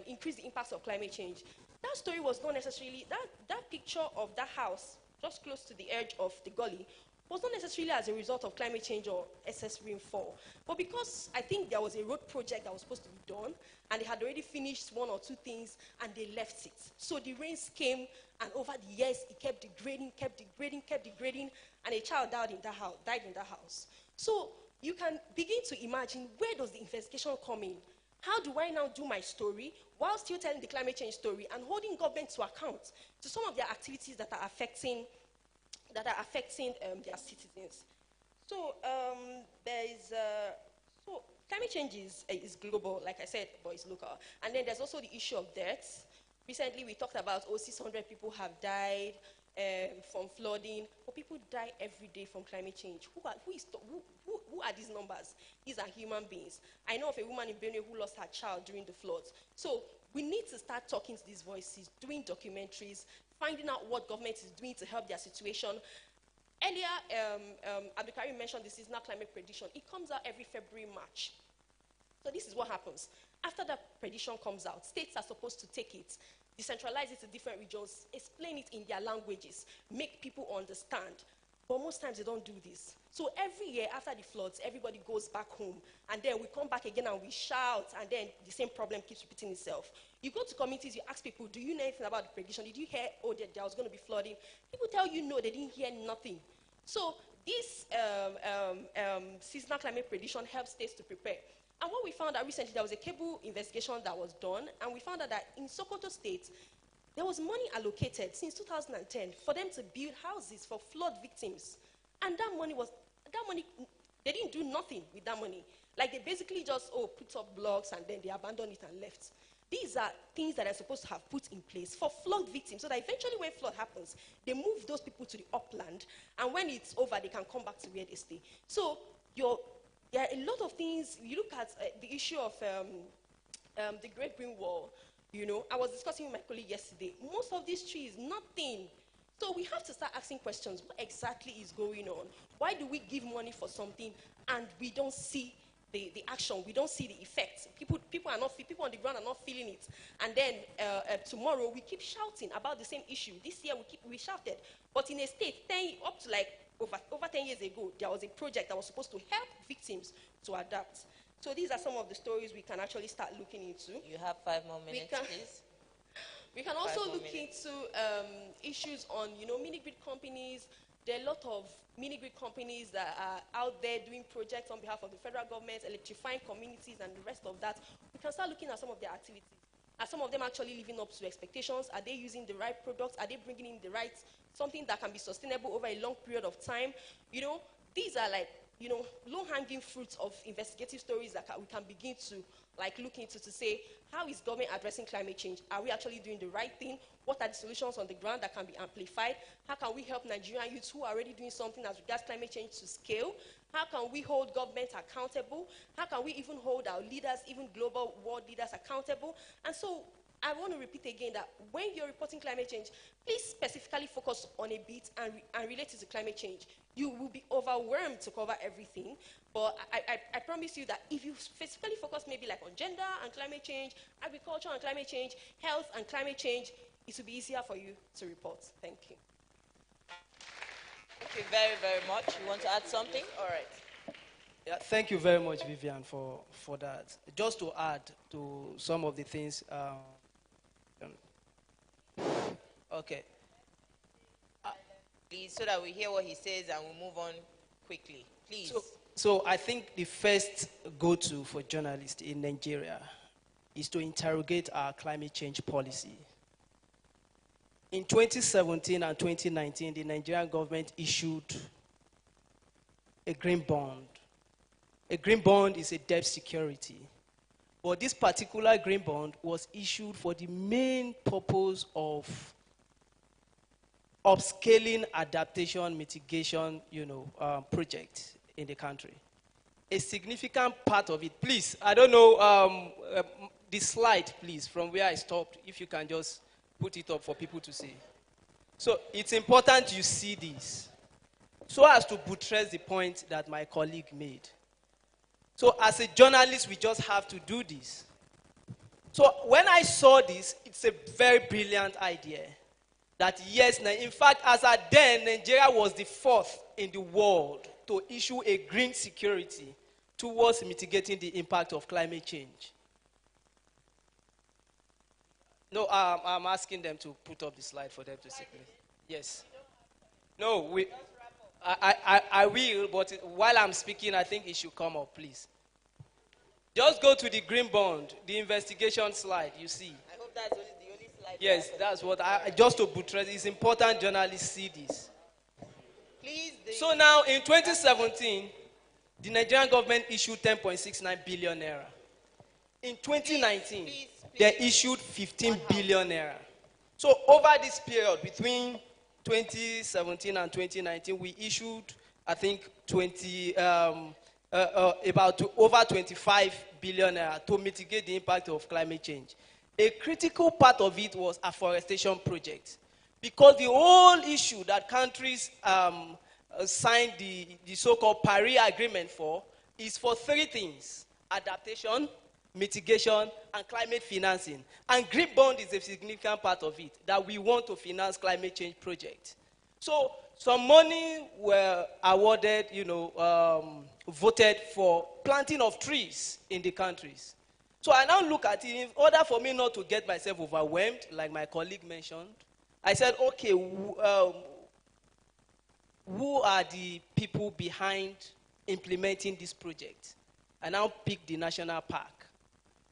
increase the impacts of climate change. That story was not necessarily, that picture of that house, just close to the edge of the gully, was not necessarily as a result of climate change or excess rainfall. But because I think there was a road project that was supposed to be done, and they had already finished one or two things, and they left it. So the rains came, and over the years, it kept degrading, and a child died in that house. So you can begin to imagine, where does the investigation come in? How do I now do my story while still telling the climate change story and holding government to account to some of their activities that are affecting their citizens? So climate change is global, like I said, but it's local. And then there's also the issue of deaths. Recently, we talked about 600 people have died from flooding, but people die every day from climate change. Who are these numbers? These are human beings. I know of a woman in Benue who lost her child during the floods. So we need to start talking to these voices, doing documentaries, finding out what government is doing to help their situation. Earlier, Abdulkarim mentioned the seasonal climate prediction. It comes out every February, March. So this is what happens. After that prediction comes out, states are supposed to take it decentralize it to different regions, explain it in their languages, make people understand. But most times they don't do this. So every year after the floods, everybody goes back home. And then we come back again and we shout, and then the same problem keeps repeating itself. You go to communities, you ask people, do you know anything about the prediction? Did you hear, oh, there was going to be flooding? People tell you no, they didn't hear nothing. So this seasonal climate prediction helps states to prepare. And what we found out recently, there was a cable investigation that was done, and we found out that in Sokoto State, there was money allocated since 2010 for them to build houses for flood victims. And that money, they didn't do nothing with that money. Like, they basically just, put up blocks and then they abandoned it and left. These are things that are supposed to have put in place for flood victims, so that eventually when flood happens, they move those people to the upland, and when it's over, they can come back to where they stay. So there are a lot of things. You look at the issue of the Great Green Wall. You know, I was discussing with my colleague yesterday. Most of these trees, nothing. So we have to start asking questions. What exactly is going on? Why do we give money for something and we don't see the action? We don't see the effects. People on the ground are not feeling it. And then tomorrow we keep shouting about the same issue. This year we shouted. But in a state, up to like over 10 years ago, there was a project that was supposed to help victims to adapt. So these are some of the stories we can actually start looking into. You have 5 more minutes, please. We can also look into issues on, mini-grid companies. There are a lot of mini-grid companies that are out there doing projects on behalf of the federal government, electrifying communities and the rest of that. We can start looking at some of their activities. Are some of them actually living up to expectations? Are they using the right products? Are they bringing in the right, something that can be sustainable over a long period of time? These are like, low-hanging fruits of investigative stories that we can begin to look into to say, how is government addressing climate change? Are we actually doing the right thing? What are the solutions on the ground that can be amplified? How can we help Nigerian youths who are already doing something as regards climate change to scale? How can we hold government accountable? How can we even hold our leaders, even global world leaders, accountable? And so I want to repeat again that when you're reporting climate change, please specifically focus on a bit and relate it to climate change. You will be overwhelmed to cover everything, but I promise you that if you specifically focus maybe like on gender and climate change, agriculture and climate change, health and climate change, it will be easier for you to report. Thank you. Thank you very, very much. You want to add something? All right. Yeah, thank you very much, Vivian, for that. Just to add to some of the things. Okay. Please, so that we hear what he says and we move on quickly. Please. So I think the first go-to for journalists in Nigeria is to interrogate our climate change policy. In 2017 and 2019, the Nigerian government issued a green bond. A green bond is a debt security. But this particular green bond was issued for the main purpose of upscaling adaptation mitigation, project in the country. A significant part of it, please, I don't know, the slide, please, from where I stopped, if you can just put it up for people to see. So it's important you see this, so as to buttress the point that my colleague made. So as a journalist, we just have to do this. So when I saw this, it's a very brilliant idea. That yes, in fact, as at then, Nigeria was the 4th in the world to issue a green security towards mitigating the impact of climate change. No, I'm asking them to put up the slide for them to see. Yes. No, I will, but while I'm speaking, I think it should come up, please. Just go to the green bond, the investigation slide, you see. I hope that's the only slide. Yes, that's what just to buttress, it's important journalists see this. Please. So now, in 2017, the Nigerian government issued 10.69 billion naira. In 2019, they issued 15 billion naira. So over this period, between 2017 and 2019, we issued, I think, over 25 billion naira to mitigate the impact of climate change. A critical part of it was afforestation project, because the whole issue that countries signed the so-called Paris Agreement for is for 3 things: adaptation, mitigation, and climate financing. And green bond is a significant part of it, that we want to finance climate change projects. So some money were awarded, voted for planting of trees in the countries. So I now look at it, in order for me not to get myself overwhelmed, like my colleague mentioned, I said, okay, who are the people behind implementing this project? I now pick the national park.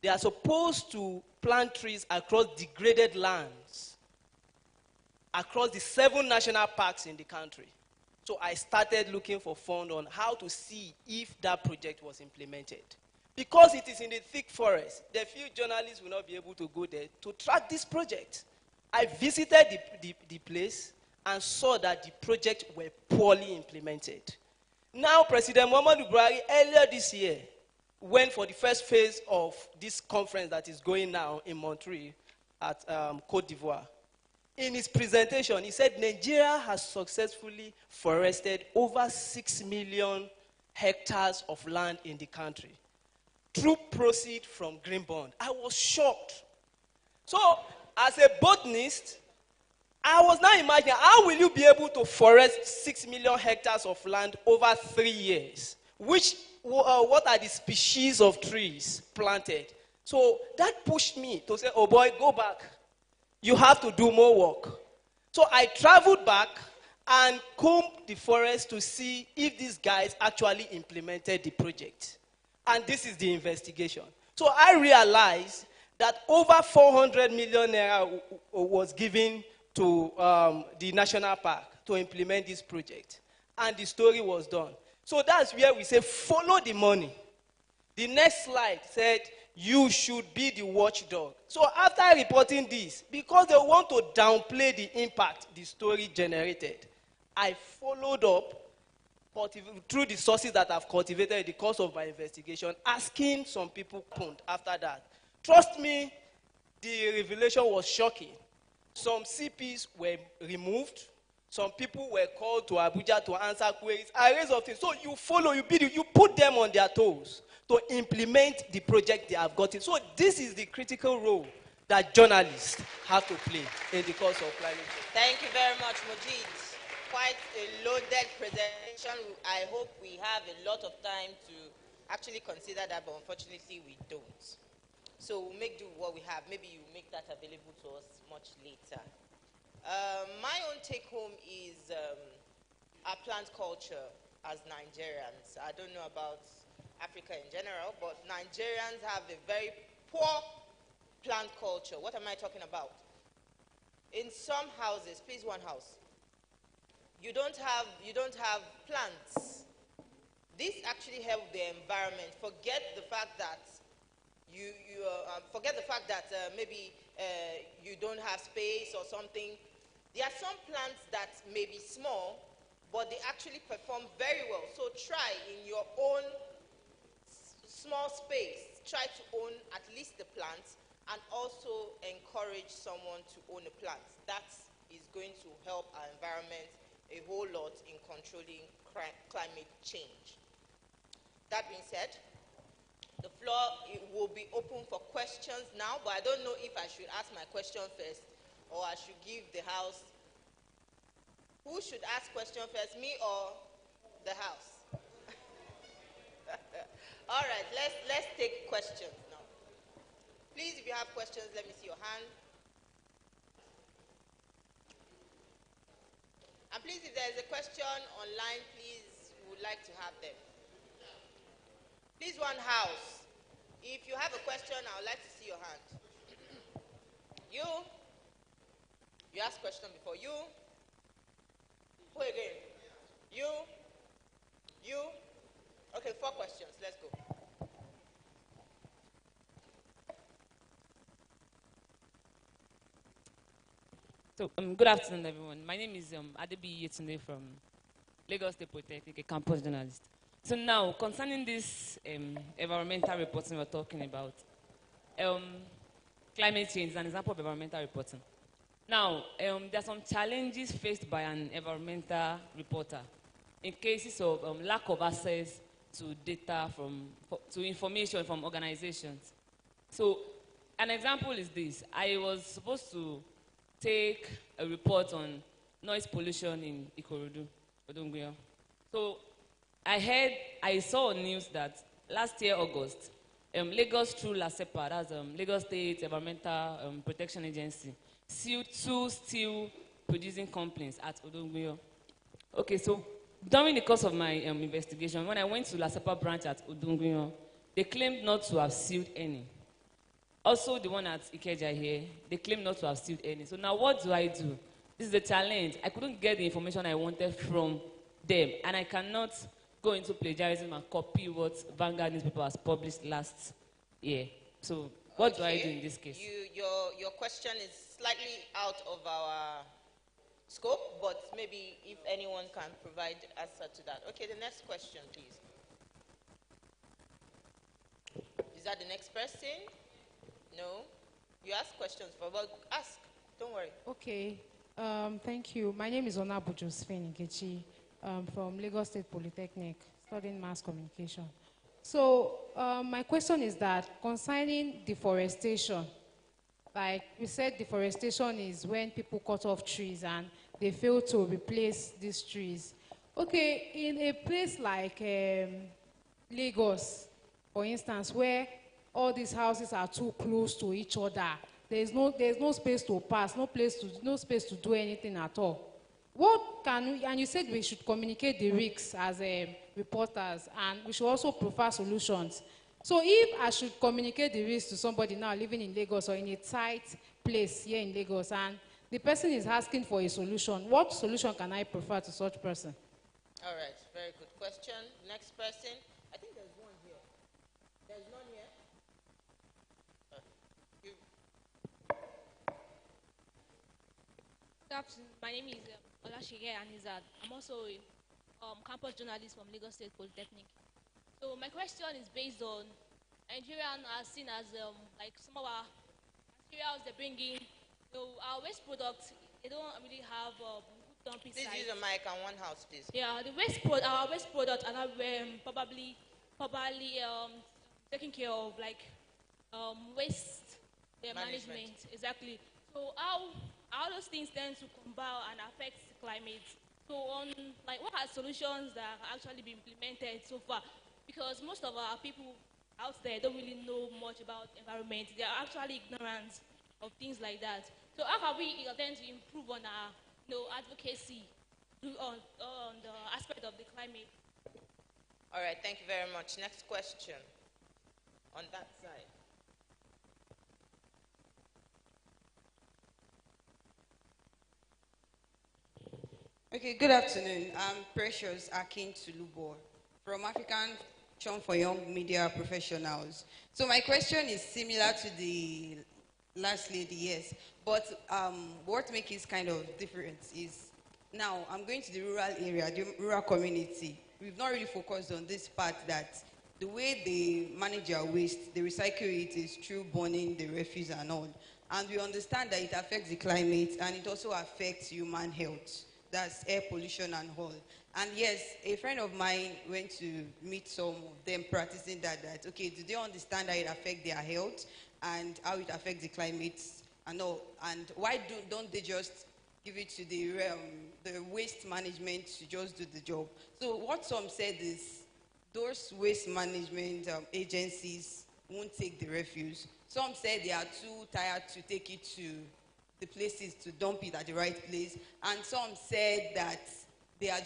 They are supposed to plant trees across degraded lands, across the 7 national parks in the country. So I started looking for funds on how to see if that project was implemented. Because it is in the thick forest, the few journalists will not be able to go there to track this project. I visited the place and saw that the project were poorly implemented. Now, President Muhammadu Buhari, earlier this year, went for the first phase of this conference that is going now in Montreal at Côte d'Ivoire. In his presentation, he said Nigeria has successfully forested over 6 million hectares of land in the country through proceeds from green bond. I was shocked. So, as a botanist, I was now imagining, how will you be able to forest 6 million hectares of land over 3 years? What are the species of trees planted? So that pushed me to say, oh boy, go back. You have to do more work. So I traveled back and combed the forest to see if these guys actually implemented the project. And this is the investigation. So I realized that over 400 million naira was given to the national park to implement this project. And the story was done. So that's where we say, follow the money. The next slide said, you should be the watchdog. So after reporting this, because they want to downplay the impact the story generated, I followed up through the sources that I've cultivated in the course of my investigation, asking some people after that. Trust me, the revelation was shocking. Some CPs were removed. Some people were called to Abuja to answer queries. I raised of things. So you follow, you put them on their toes to implement the project they have gotten. So this is the critical role that journalists have to play in the course of climate change. Thank you very much, Mujid. Quite a loaded presentation. I hope we have a lot of time to actually consider that, but unfortunately we don't. So we'll make do with what we have. Maybe you make that available to us much later. My own take home is our plant culture as Nigerians. I don't know about Africa in general, but Nigerians have a very poor plant culture. What am I talking about? In some houses, please one house, you don't have plants. This actually helps the environment. Forget the fact that maybe you don't have space or something. There are some plants that may be small, but they actually perform very well. So try in your own small space, try to own at least the plants and also encourage someone to own a plant. That is going to help our environment a whole lot in controlling climate change. That being said, the floor will be open for questions now, but I don't know if I should ask my question first or I should give the house. Who should ask question first, me or the house? All right, let's take questions now. Please, if you have questions, let me see your hand. And please, if there is a question online, please, we would like to have them. Please, one house. If you have a question, I would like to see your hand. You asked question before. You. Who again? You. Okay, 4 questions. Let's go. So, good afternoon, everyone. My name is Adebi Yetunde from Lagos State Polytechnic, a campus journalist. So now, concerning this environmental reporting we're talking about, climate change is an example of environmental reporting. Now, there are some challenges faced by an environmental reporter in cases of lack of access to data to information from organizations. So, an example is this. I was supposed to take a report on noise pollution in Ikorodu, Odonguya. So, I saw on news that last year, August, Lagos through LASEPA, that's Lagos State Environmental Protection Agency, sued two steel producing companies at Odonguya. Okay, so during the course of my investigation, when I went to LASEPA branch at Odonguya, they claimed not to have sued any. Also, the one at Ikeja here, they claim not to have sued any. So now what do I do? This is the challenge. I couldn't get the information I wanted from them, and I cannot go into plagiarism and copy what Vanguard newspaper has published last year. So what do I do in this case? Your question is slightly out of our scope, but maybe if anyone can provide answer to that. Okay, the next question, please. Is that the next person? No? You ask questions for, but ask. Don't worry. Okay. Thank you. My name is Onabu Josephine Nkechi from Lagos State Polytechnic, studying mass communication. So my question is that concerning deforestation, like we said, deforestation is when people cut off trees and they fail to replace these trees. Okay, in a place like Lagos, for instance, where all these houses are too close to each other, there's no space to pass, no space to do anything at all. What can we, and you said we should communicate the risks as reporters, and we should also provide solutions. So if I should communicate the risks to somebody now living in Lagos or in a tight place here in Lagos, and the person is asking for a solution, what solution can I prefer to such person? All right, very good question. Next person. I think there's one here. There's none here? Good afternoon. My name is Olashige Anizad. I'm also a campus journalist from Lagos State Polytechnic. So my question is based on Nigerian are seen as like some of our materials they bring in. Our waste products, they don't really have good dumping sites. Please use a mic and one house, please. Yeah, our waste products are not probably taking care of like waste management. Exactly. So how those things tend to combine and affect the climate. So what are solutions that have actually been implemented so far? Because most of our people out there don't really know much about environment. They are actually ignorant of things like that. So how can we tend to improve on our advocacy on the aspect of the climate? All right, thank you very much. Next question on that side. Okay, good afternoon. I'm Precious Akin Tulubo from African Foundation for Young Media Professionals. So my question is similar to the last lady, yes. But what makes it kind of different is now I'm going to the rural area, the rural community. We've not really focused on this part that the way they manage their waste, they recycle it is through burning the refuse and all. And we understand that it affects the climate and it also affects human health. That's air pollution and all. And yes, a friend of mine went to meet some of them practicing that okay, do they understand how it affects their health and how it affects the climate and all? And why don't they just give it to the waste management to just do the job? So what some said is those waste management agencies won't take the refuse. Some said they are too tired to take it to the places to dump it at the right place, and some said that they've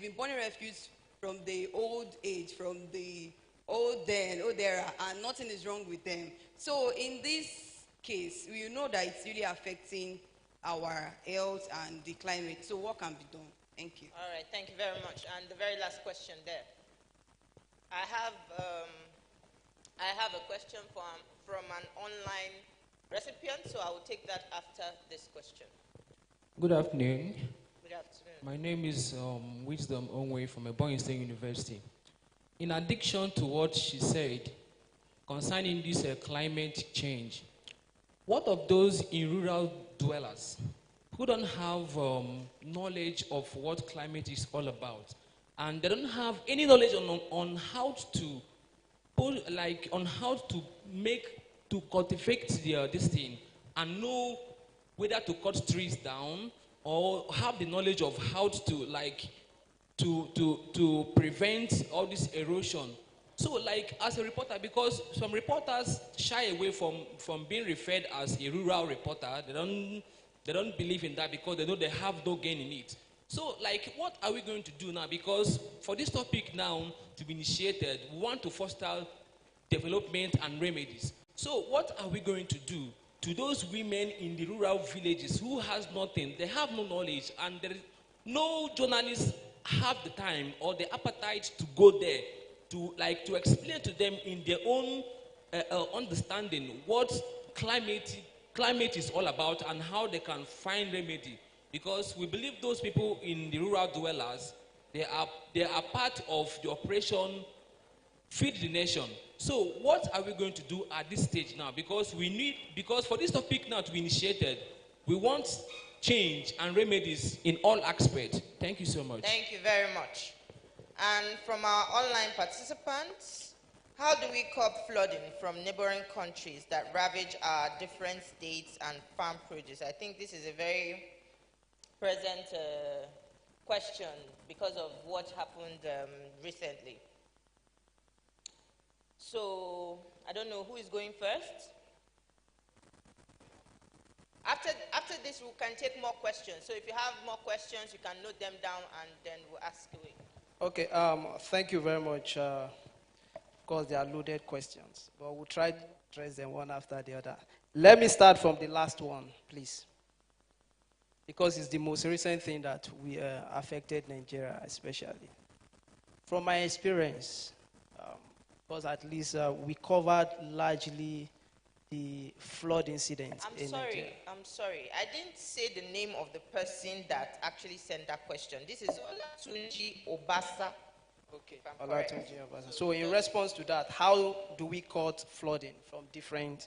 been burning refuse from the old age, from the old era, and nothing is wrong with them. So in this case, we know that it's really affecting our health and the climate. So what can be done? Thank you. All right, thank you very much. And the very last question there. I have a question from an online recipient, so I will take that after this question. Good afternoon. Good afternoon. My name is Wisdom Onwe from Ebonyi State University. In addition to what she said concerning this climate change, what of those in rural dwellers who don't have knowledge of what climate is all about, and they don't have any knowledge on how to like on how to cultivate this thing and know whether to cut trees down or have the knowledge of how to prevent all this erosion. So like as a reporter, because some reporters shy away from being referred as a rural reporter, they don't believe in that because they know they have no gain in it. So like what are we going to do now? Because for this topic now to be initiated, we want to foster development and remedies. So what are we going to do to those women in the rural villages who has nothing? They have no knowledge, and there is no journalists have the time or the appetite to go there to explain to them in their own understanding what climate is all about and how they can find remedy. Because we believe those people in the rural dwellers, they are part of the operation Feed the Nation. So what are we going to do at this stage now? Because for this topic now to be initiated, we want change and remedies in all aspects. Thank you so much. Thank you very much. And from our online participants, how do we curb flooding from neighboring countries that ravage our different states and farm produce? I think this is a very present question because of what happened recently. So, I don't know who is going first. After this, we can take more questions. So if you have more questions, you can note them down and then we'll ask away. Okay, thank you very much. Of course, they are loaded questions, but we'll try to address them one after the other. Let me start from the last one, please. Because it's the most recent thing that we affected Nigeria, especially. From my experience, because at least we covered largely the flood incident in Nigeria. I'm sorry. I didn't say the name of the person that actually sent that question. This is Olatunji Obasa. Okay. Olatunji Obasa. So in response to that, how do we cut flooding from different...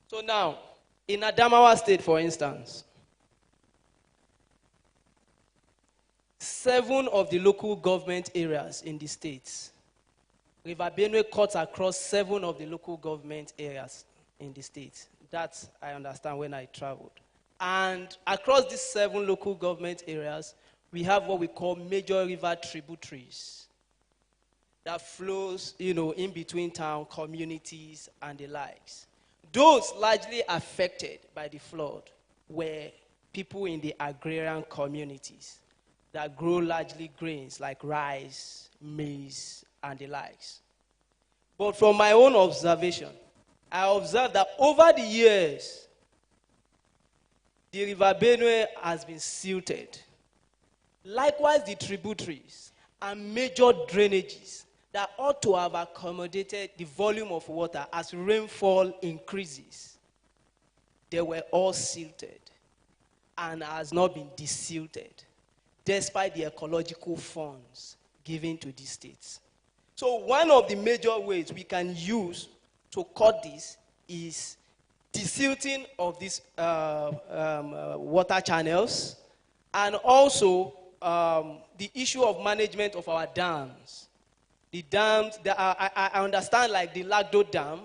So now, in Adamawa State, for instance, 7 of the local government areas in the states, River Benue cuts across 7 of the local government areas in the state. That I understand when I traveled. And across these 7 local government areas, we have what we call major river tributaries that flows, in between town communities and the likes. Those largely affected by the flood were people in the agrarian communities that grow largely grains like rice, maize, and the likes. But from my own observation, I observed that over the years, the River Benue has been silted. Likewise, the tributaries and major drainages that ought to have accommodated the volume of water as rainfall increases, they were all silted and has not been desilted, despite the ecological funds given to the states. So one of the major ways we can use to cut this is desilting of these water channels, and also the issue of management of our dams. The dams, I understand like the Lagdo Dam,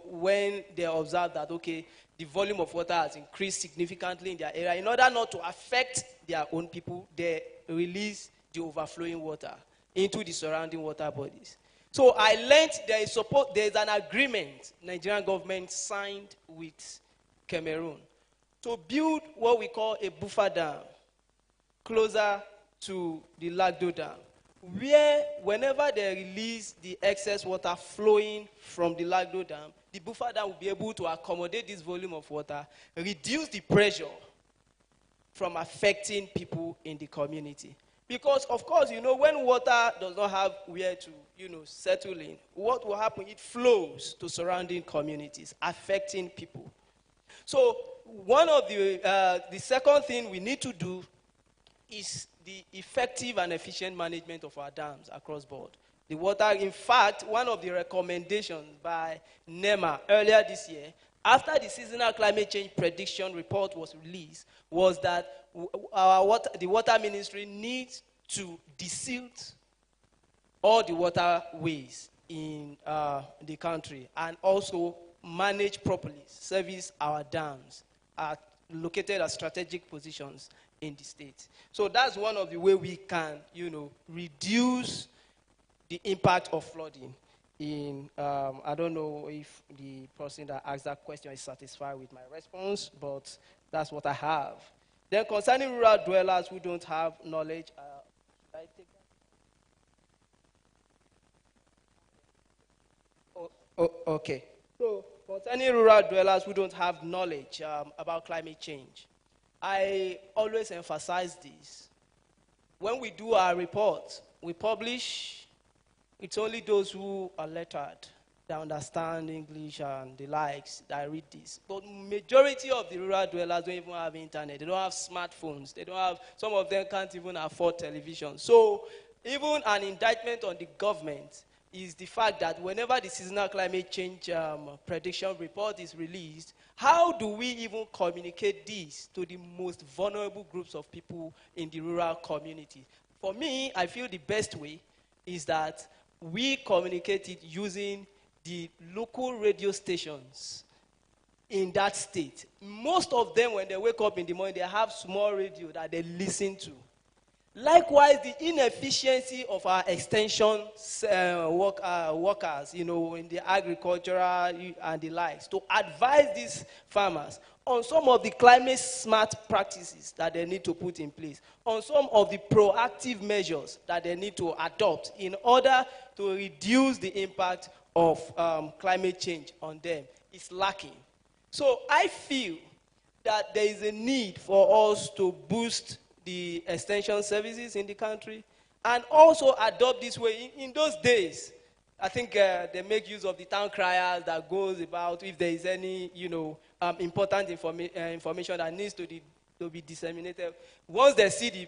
when they observe that, okay, the volume of water has increased significantly in their area, in order not to affect their own people, they release the overflowing water into the surrounding water bodies. So I learned there is an agreement Nigerian government signed with Cameroon to build what we call a buffer dam closer to the Lagdo Dam, where whenever they release the excess water flowing from the Lagdo Dam, the buffer dam will be able to accommodate this volume of water, reduce the pressure from affecting people in the community. Because, of course, when water does not have where to, settle in, what will happen? It flows to surrounding communities, affecting people. So, one of the second thing we need to do is the effective and efficient management of our dams across board. The water, in fact, one of the recommendations by NEMA earlier this year, after the seasonal climate change prediction report was released, was that the water ministry needs to desilt all the waterways in the country, and also manage properly, service our dams are located at strategic positions in the state. So that's one of the way we can, reduce the impact of flooding in, I don't know if the person that asked that question is satisfied with my response, but that's what I have. Then concerning rural dwellers who don't have knowledge, should I take that? Okay. So concerning rural dwellers who don't have knowledge about climate change, I always emphasize this. When we do our report, we publish. It's only those who are lettered, that understand English and the likes, that read this. But majority of the rural dwellers don't even have internet. They don't have smartphones. They don't have, some of them can't even afford television. So even an indictment on the government is the fact that whenever the seasonal climate change prediction report is released, how do we even communicate this to the most vulnerable groups of people in the rural community? For me, I feel the best way is that we communicate it using the local radio stations in that state. Most of them, when they wake up in the morning, they have small radio that they listen to. Likewise, the inefficiency of our extension workers, in the agricultural and the likes, to advise these farmers on some of the climate smart practices that they need to put in place, on some of the proactive measures that they need to adopt in order to reduce the impact of climate change on them, is lacking. So I feel that there is a need for us to boost the extension services in the country and also adopt this way. In those days, I think they make use of the town criers that goes about if there is any, important information that needs to be disseminated. Once they see the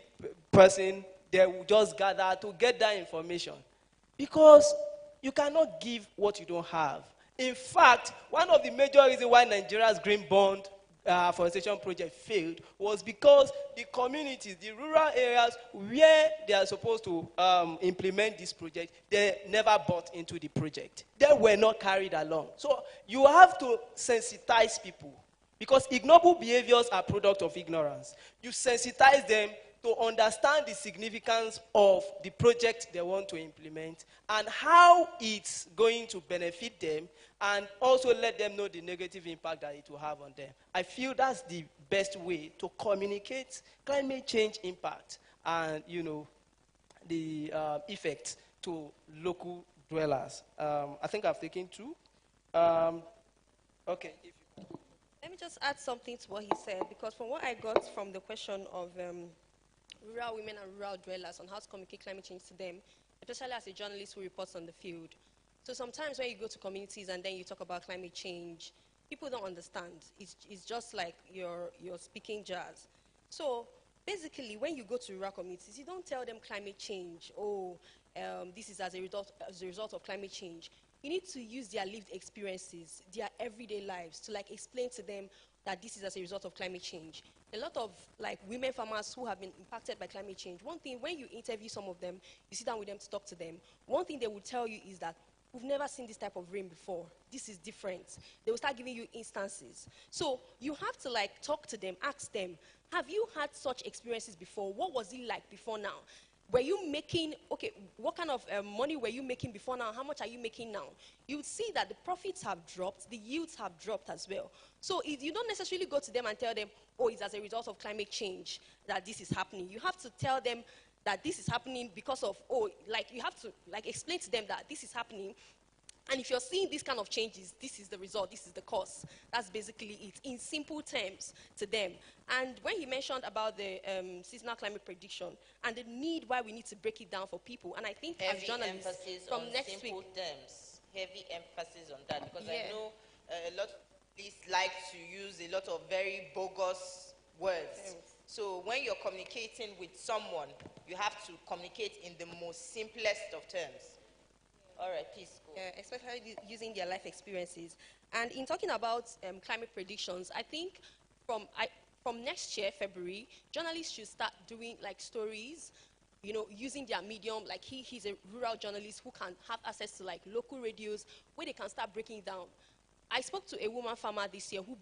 person, they will just gather to get that information. Because you cannot give what you don't have. In fact, one of the major reasons why Nigeria's green bond forestation project failed was because the communities, the rural areas where they are supposed to implement this project, they never bought into the project. They were not carried along. So you have to sensitize people, because ignoble behaviors are product of ignorance. You sensitize them to understand the significance of the project they want to implement and how it's going to benefit them, and also let them know the negative impact that it will have on them. I feel that's the best way to communicate climate change impact and, the effects to local dwellers. I think I've taken two. Okay. Let me just add something to what he said, because from what I got from the question of rural women and rural dwellers on how to communicate climate change to them, especially as a journalist who reports on the field. So sometimes when you go to communities and then you talk about climate change, people don't understand. It's just like you're speaking jazz. So basically, when you go to rural communities, you don't tell them climate change, this is as a result of climate change. You need to use their lived experiences, their everyday lives, to explain to them that this is as a result of climate change. A lot of women farmers who have been impacted by climate change, one thing, when you interview some of them, you sit down with them to talk to them, one thing they will tell you is that we've never seen this type of rain before. This is different. They will start giving you instances. So you have to talk to them, ask them, have you had such experiences before? What was it like before now? Were you making, what kind of money were you making before now? How much are you making now? You would see that the profits have dropped, the yields have dropped as well. So you don't necessarily go to them and tell them, it's as a result of climate change that this is happening. You have to tell them that this is happening because of, you have to explain to them that this is happening. And if you're seeing these kind of changes, this is the result, this is the cause. That's basically it, in simple terms to them. And when he mentioned about the seasonal climate prediction and the need why we need to break it down for people, and I think as journalists, from next week, heavy emphasis on that, because I know a lot of police like to use a lot of very bogus words. So when you're communicating with someone, you have to communicate in the most simplest of terms. All right, please go. Especially using their life experiences. And in talking about climate predictions, I think from next year, February, journalists should start doing stories using their medium, like he's a rural journalist who can have access to like local radios where they can start breaking down. I spoke to a woman farmer this year who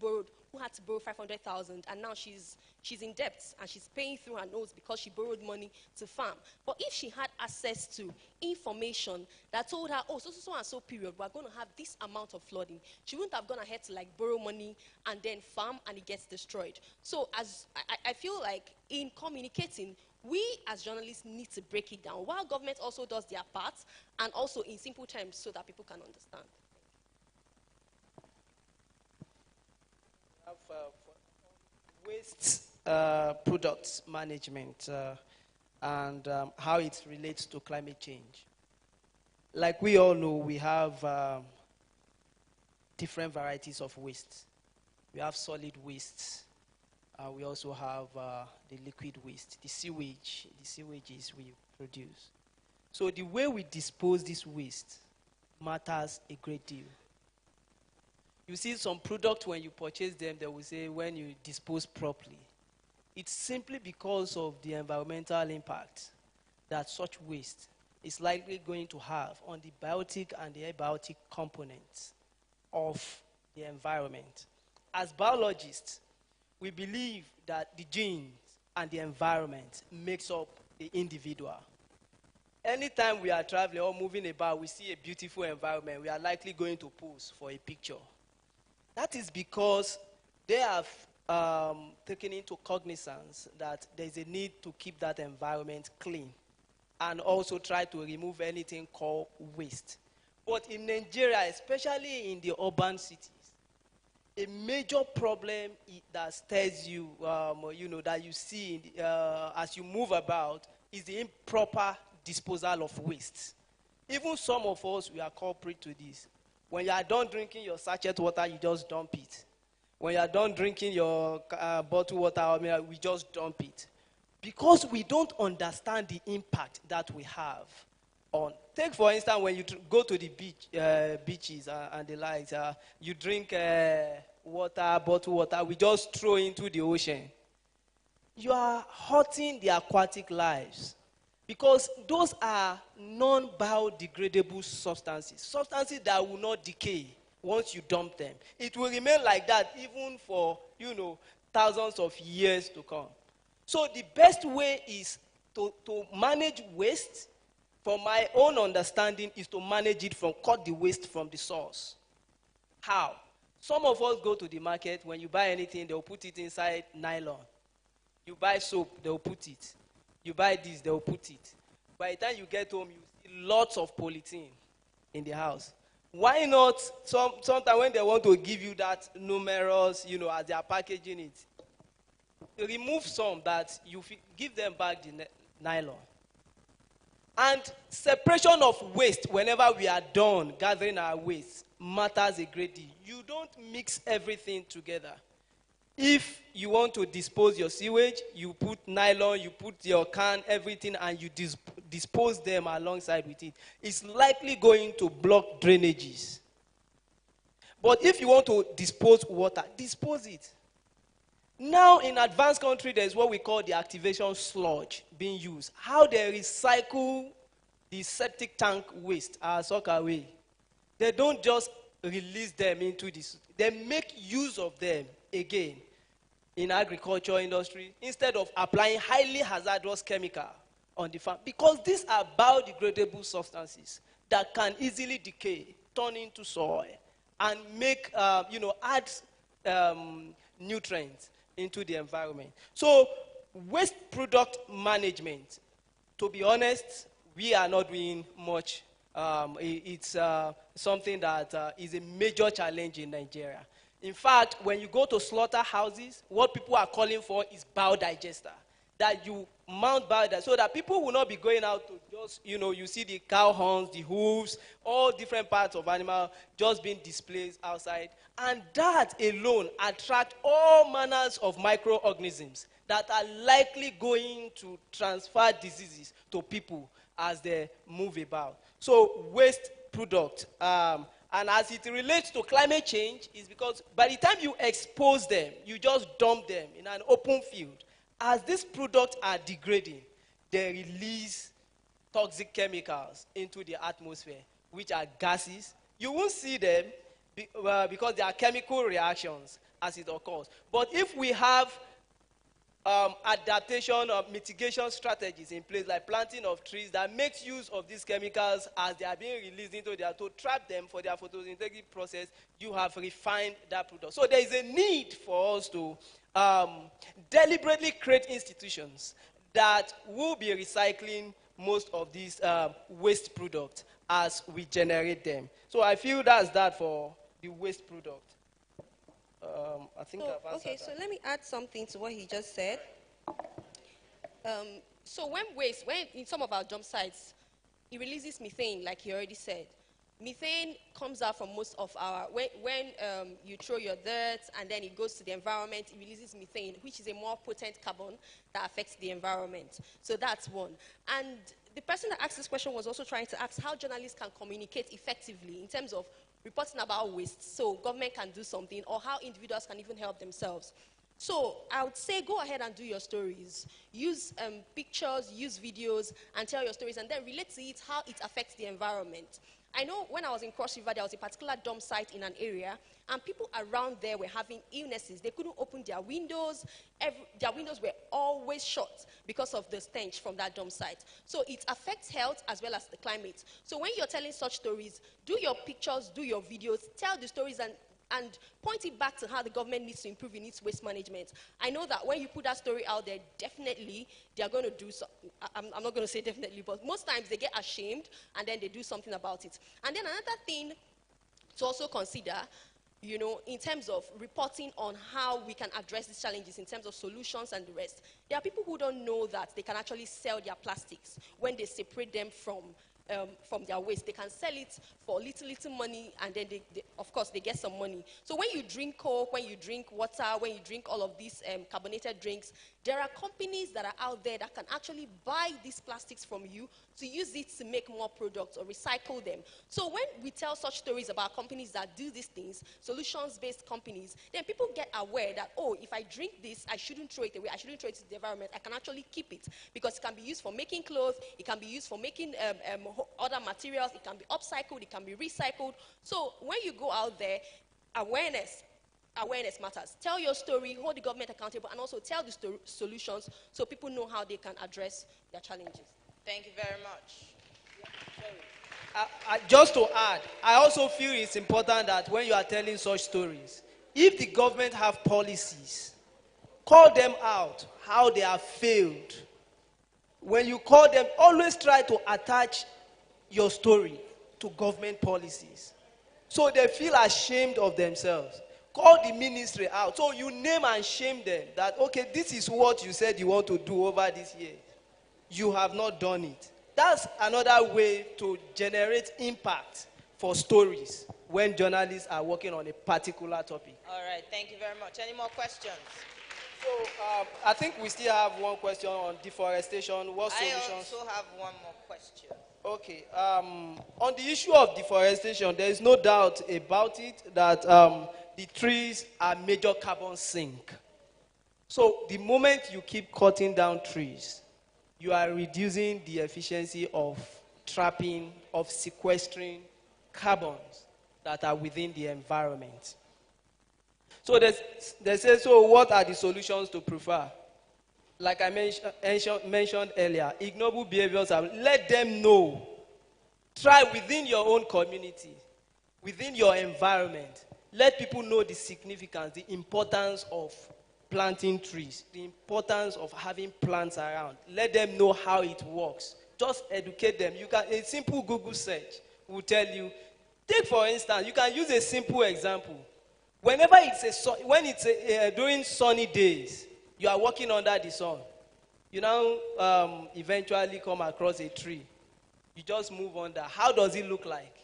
had to borrow 500,000, and now she's in debt and she's paying through her nose because she borrowed money to farm. But if she had access to information that told her, oh, so and so period, we're going to have this amount of flooding, she wouldn't have gone ahead to like borrow money and then farm and it gets destroyed. So as I feel like in communicating, we as journalists need to break it down while government also does their part, and also in simple terms so that people can understand. Waste products management and how it relates to climate change. Like we all know, we have different varieties of waste. We have solid waste. We also have the liquid waste, the sewages we produce. So the way we dispose this waste matters a great deal. You see some products, when you purchase them, they will say when you dispose properly. It's simply because of the environmental impact that such waste is likely going to have on the biotic and the abiotic components of the environment. As biologists, we believe that the genes and the environment makes up the individual. Anytime we are traveling or moving about, we see a beautiful environment, we are likely going to pose for a picture. That is because they have taken into cognizance that there's a need to keep that environment clean and also try to remove anything called waste. But in Nigeria, especially in the urban cities, a major problem that stares you, that you see as you move about is the improper disposal of waste. Even some of us, we are culprit to this. When you are done drinking your sachet water, you just dump it. When you are done drinking your bottled water, we just dump it. Because we don't understand the impact that we have on. Take, for instance, when you go to the beaches and the likes, you drink water, bottled water, we just throw into the ocean. You are hurting the aquatic lives. Because those are non-biodegradable substances that will not decay once you dump them. It will remain like that even for, thousands of years to come. So the best way is to manage waste, from my own understanding, is to manage it cut the waste from the source. How? Some of us go to the market, when you buy anything, they'll put it inside nylon. You buy soap, they'll put it. You buy this, they'll put it. By the time you get home, you see lots of polythene in the house. Why not, sometimes when they want to give you that numerous, as they are packaging it, remove some that you give them back the nylon. And separation of waste, whenever we are done gathering our waste, matters a great deal. You don't mix everything together. If you want to dispose your sewage, you put nylon, you put your can, everything, and you dispose them alongside with it. It's likely going to block drainages. But if you want to dispose water, dispose it. Now, in advanced country, there's what we call the activation sludge being used. How they recycle the septic tank waste, sock away. They don't just release them into this. They make use of them again in agriculture industry instead of applying highly hazardous chemical on the farm, because these are biodegradable substances that can easily decay, turn into soil, and make add nutrients into the environment. So waste product management, to be honest, we are not doing much. It's something that is a major challenge in Nigeria. In fact, when you go to slaughterhouses, what people are calling for is biodigester. That you mount biodigester so that people will not be going out to just, you see the cow horns, the hooves, all different parts of animal just being displayed outside. And that alone attracts all manners of microorganisms that are likely going to transfer diseases to people as they move about. So waste product. And as it relates to climate change, is because by the time you expose them, you just dump them in an open field. As these products are degrading, they release toxic chemicals into the atmosphere, which are gases. You won't see them because there are chemical reactions as it occurs. But if we have adaptation or mitigation strategies in place, like planting of trees that makes use of these chemicals as they are being released into the air to trap them for their photosynthetic process, you have refined that product. So there is a need for us to deliberately create institutions that will be recycling most of these waste products as we generate them. So I feel that's that for the waste product. I think I've answered okay, that. so let me add something to what he just said. So when in some of our dump sites, it releases methane, like he already said. Methane comes out from most of our, when you throw your dirt and then it goes to the environment, it releases methane, which is a more potent carbon that affects the environment. So that's one. And the person that asked this question was also trying to ask how journalists can communicate effectively in terms of reporting about waste, so government can do something, or how individuals can even help themselves. So I would say go ahead and do your stories. Use pictures, use videos, and tell your stories, and then relate to it how it affects the environment. I know when I was in Cross River, there was a particular dump site in an area, and people around there were having illnesses. They couldn't open their windows. Their windows were always shut because of the stench from that dump site. So it affects health as well as the climate. So when you're telling such stories, do your pictures, do your videos, tell the stories, and point it back to how the government needs to improve in its waste management. I know that when you put that story out there, definitely they are going to do something. I'm not going to say definitely, but most times they get ashamed and then they do something about it. And then another thing to also consider, you know, in terms of reporting on how we can address these challenges in terms of solutions and the rest. There are people who don't know that they can actually sell their plastics when they separate them from their waste. They can sell it for little money, and then of course they get some money. So when you drink Coke, when you drink water, when you drink all of these carbonated drinks, there are companies that are out there that can actually buy these plastics from you to use it to make more products or recycle them. So when we tell such stories about companies that do these things, solutions-based companies, then people get aware that, oh, if I drink this, I shouldn't throw it away, I shouldn't throw it to the environment, I can actually keep it, because it can be used for making clothes, it can be used for making other materials, it can be upcycled, it can be recycled. So when you go out there, awareness matters. Tell your story, hold the government accountable, and also tell the solutions so people know how they can address their challenges. Thank you very much. Just to add, I also feel it's important that when you are telling such stories, if the government have policies, call them out, how they have failed. When you call them, always try to attach your story to government policies, so they feel ashamed of themselves. Call the ministry out, so you name and shame them that, okay, this is what you said you want to do over this year. You have not done it. That's another way to generate impact for stories when journalists are working on a particular topic. All right, thank you very much. Any more questions? So I think we still have one question on deforestation. What solutions? I also have one more question. Okay. On the issue of deforestation, there is no doubt about it that the trees are major carbon sink. So the moment you keep cutting down trees, you are reducing the efficiency of trapping, of sequestering carbons that are within the environment. So they say, so what are the solutions to prefer? Like I mentioned earlier, ignoble behaviors, let them know. Try within your own community, within your environment. Let people know the significance, the importance of planting trees, the importance of having plants around. Let them know how it works. Just educate them. A simple Google search will tell you. Take for instance, you can use a simple example. Whenever during sunny days, you are walking under the sun, you now eventually come across a tree. You just move under. How does it look like?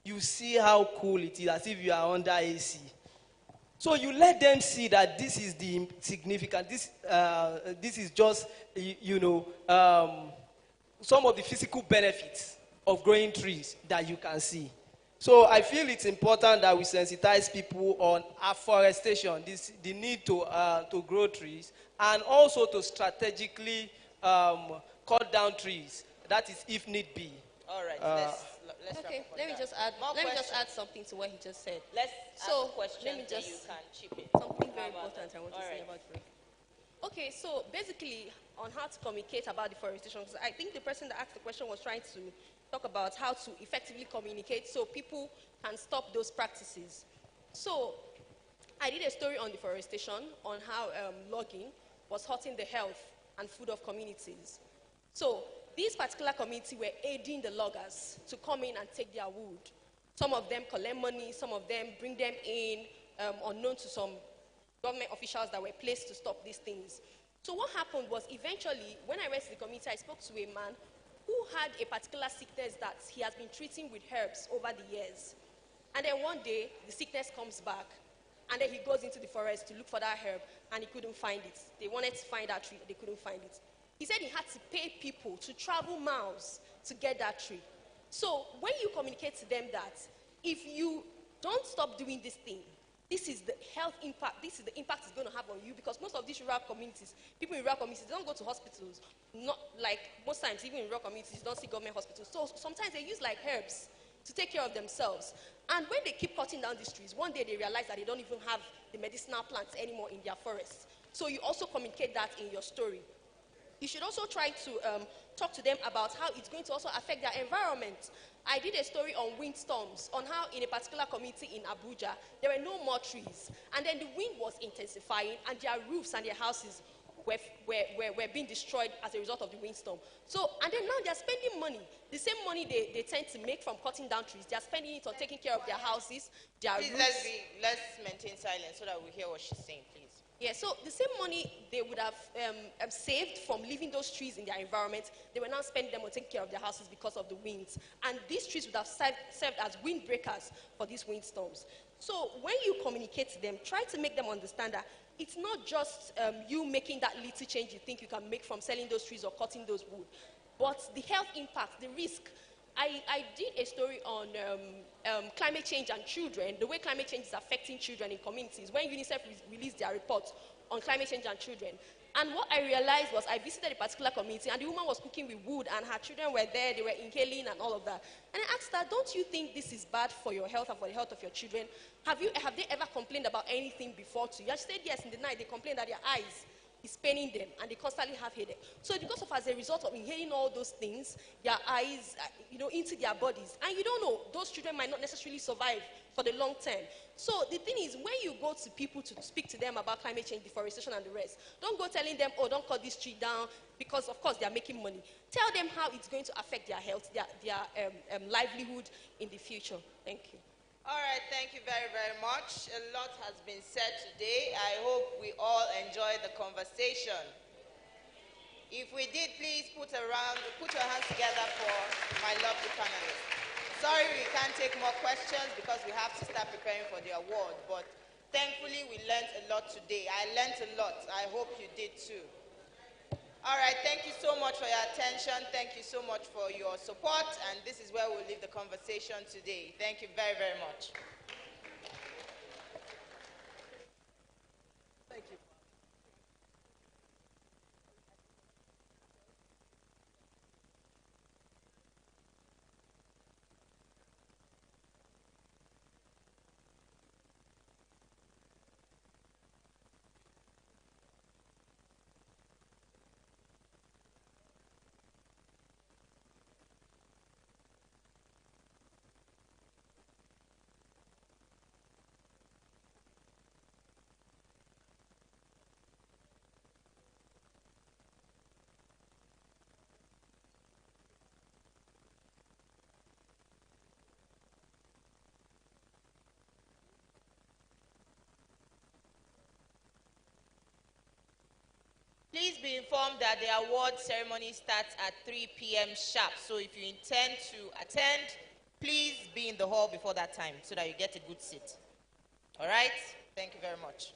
You see how cool it is, as if you are under AC. So you let them see that this is the significant. This is just, some of the physical benefits of growing trees that you can see. So I feel it's important that we sensitize people on afforestation, the need to grow trees, and also to strategically cut down trees. That is if need be. All right, let's Okay, wrap up on let me that. just add. More Let me just questions? add something to what he just said. Let's So ask questions, let me then just you can chip in. something very How about important that? I want to All say right. about it. Okay, so basically on how to communicate about deforestation, because I think the person that asked the question was trying to talk about how to effectively communicate so people can stop those practices. So I did a story on deforestation, on how logging was hurting the health and food of communities. So these particular community were aiding the loggers to come in and take their wood. Some of them collect money, some of them bring them in, unknown to some government officials that were placed to stop these things. So what happened was eventually, when I went to the community, I spoke to a man who had a particular sickness that he has been treating with herbs over the years. And then one day, the sickness comes back, and then he goes into the forest to look for that herb, and he couldn't find it. They wanted to find that tree, they couldn't find it. He said he had to pay people to travel miles to get that tree. So when you communicate to them that if you don't stop doing this thing, this is the health impact, this is the impact it's going to have on you, because most of these rural communities, people in rural communities, they don't go to hospitals. Not like most times, even in rural communities, you don't see government hospitals. So sometimes they use like herbs to take care of themselves. And when they keep cutting down these trees, one day they realize that they don't even have the medicinal plants anymore in their forests. So you also communicate that in your story. You should also try to talk to them about how it's going to also affect their environment. I did a story on windstorms, on how in a particular community in Abuja, there were no more trees. And then the wind was intensifying, and their roofs and their houses were being destroyed as a result of the windstorm. So, and then now they're spending money. The same money they tend to make from cutting down trees, they're spending it on taking care of their houses, their Please, roofs. let's maintain silence so that we hear what she's saying, please. Yeah, so the same money they would have saved from leaving those trees in their environment, they were now spending them on taking care of their houses because of the winds. And these trees would have served as windbreakers for these windstorms. So when you communicate to them, try to make them understand that it's not just you making that little change you think you can make from selling those trees or cutting those wood, but the health impact, the risk. I did a story on climate change and children, the way climate change is affecting children in communities. When UNICEF released their report on climate change and children, and what I realized was I visited a particular community, and the woman was cooking with wood, and her children were there, they were inhaling and all of that. And I asked her, don't you think this is bad for your health and for the health of your children? Have they ever complained about anything before to you? And she said yes, in the night they complained that their eyes is paining them, and they constantly have headache. So because of as a result of inhaling all those things, their eyes, into their bodies, and you don't know, those children might not necessarily survive for the long term. So the thing is, when you go to people to speak to them about climate change, deforestation, and the rest, don't go telling them, oh, don't cut this tree down, because of course they are making money. Tell them how it's going to affect their health, their livelihood in the future. Thank you. All right, thank you very, very much. A lot has been said today. I hope we all enjoyed the conversation. If we did, please put your hands together for my lovely panelists. Sorry we can't take more questions because we have to start preparing for the award, but thankfully we learned a lot today. I learned a lot. I hope you did too. All right, thank you so much for your attention. Thank you so much for your support, and this is where we'll leave the conversation today. Thank you very, very much. Thank you. Please be informed that the award ceremony starts at 3 p.m. sharp. So if you intend to attend, please be in the hall before that time so that you get a good seat. All right? Thank you very much.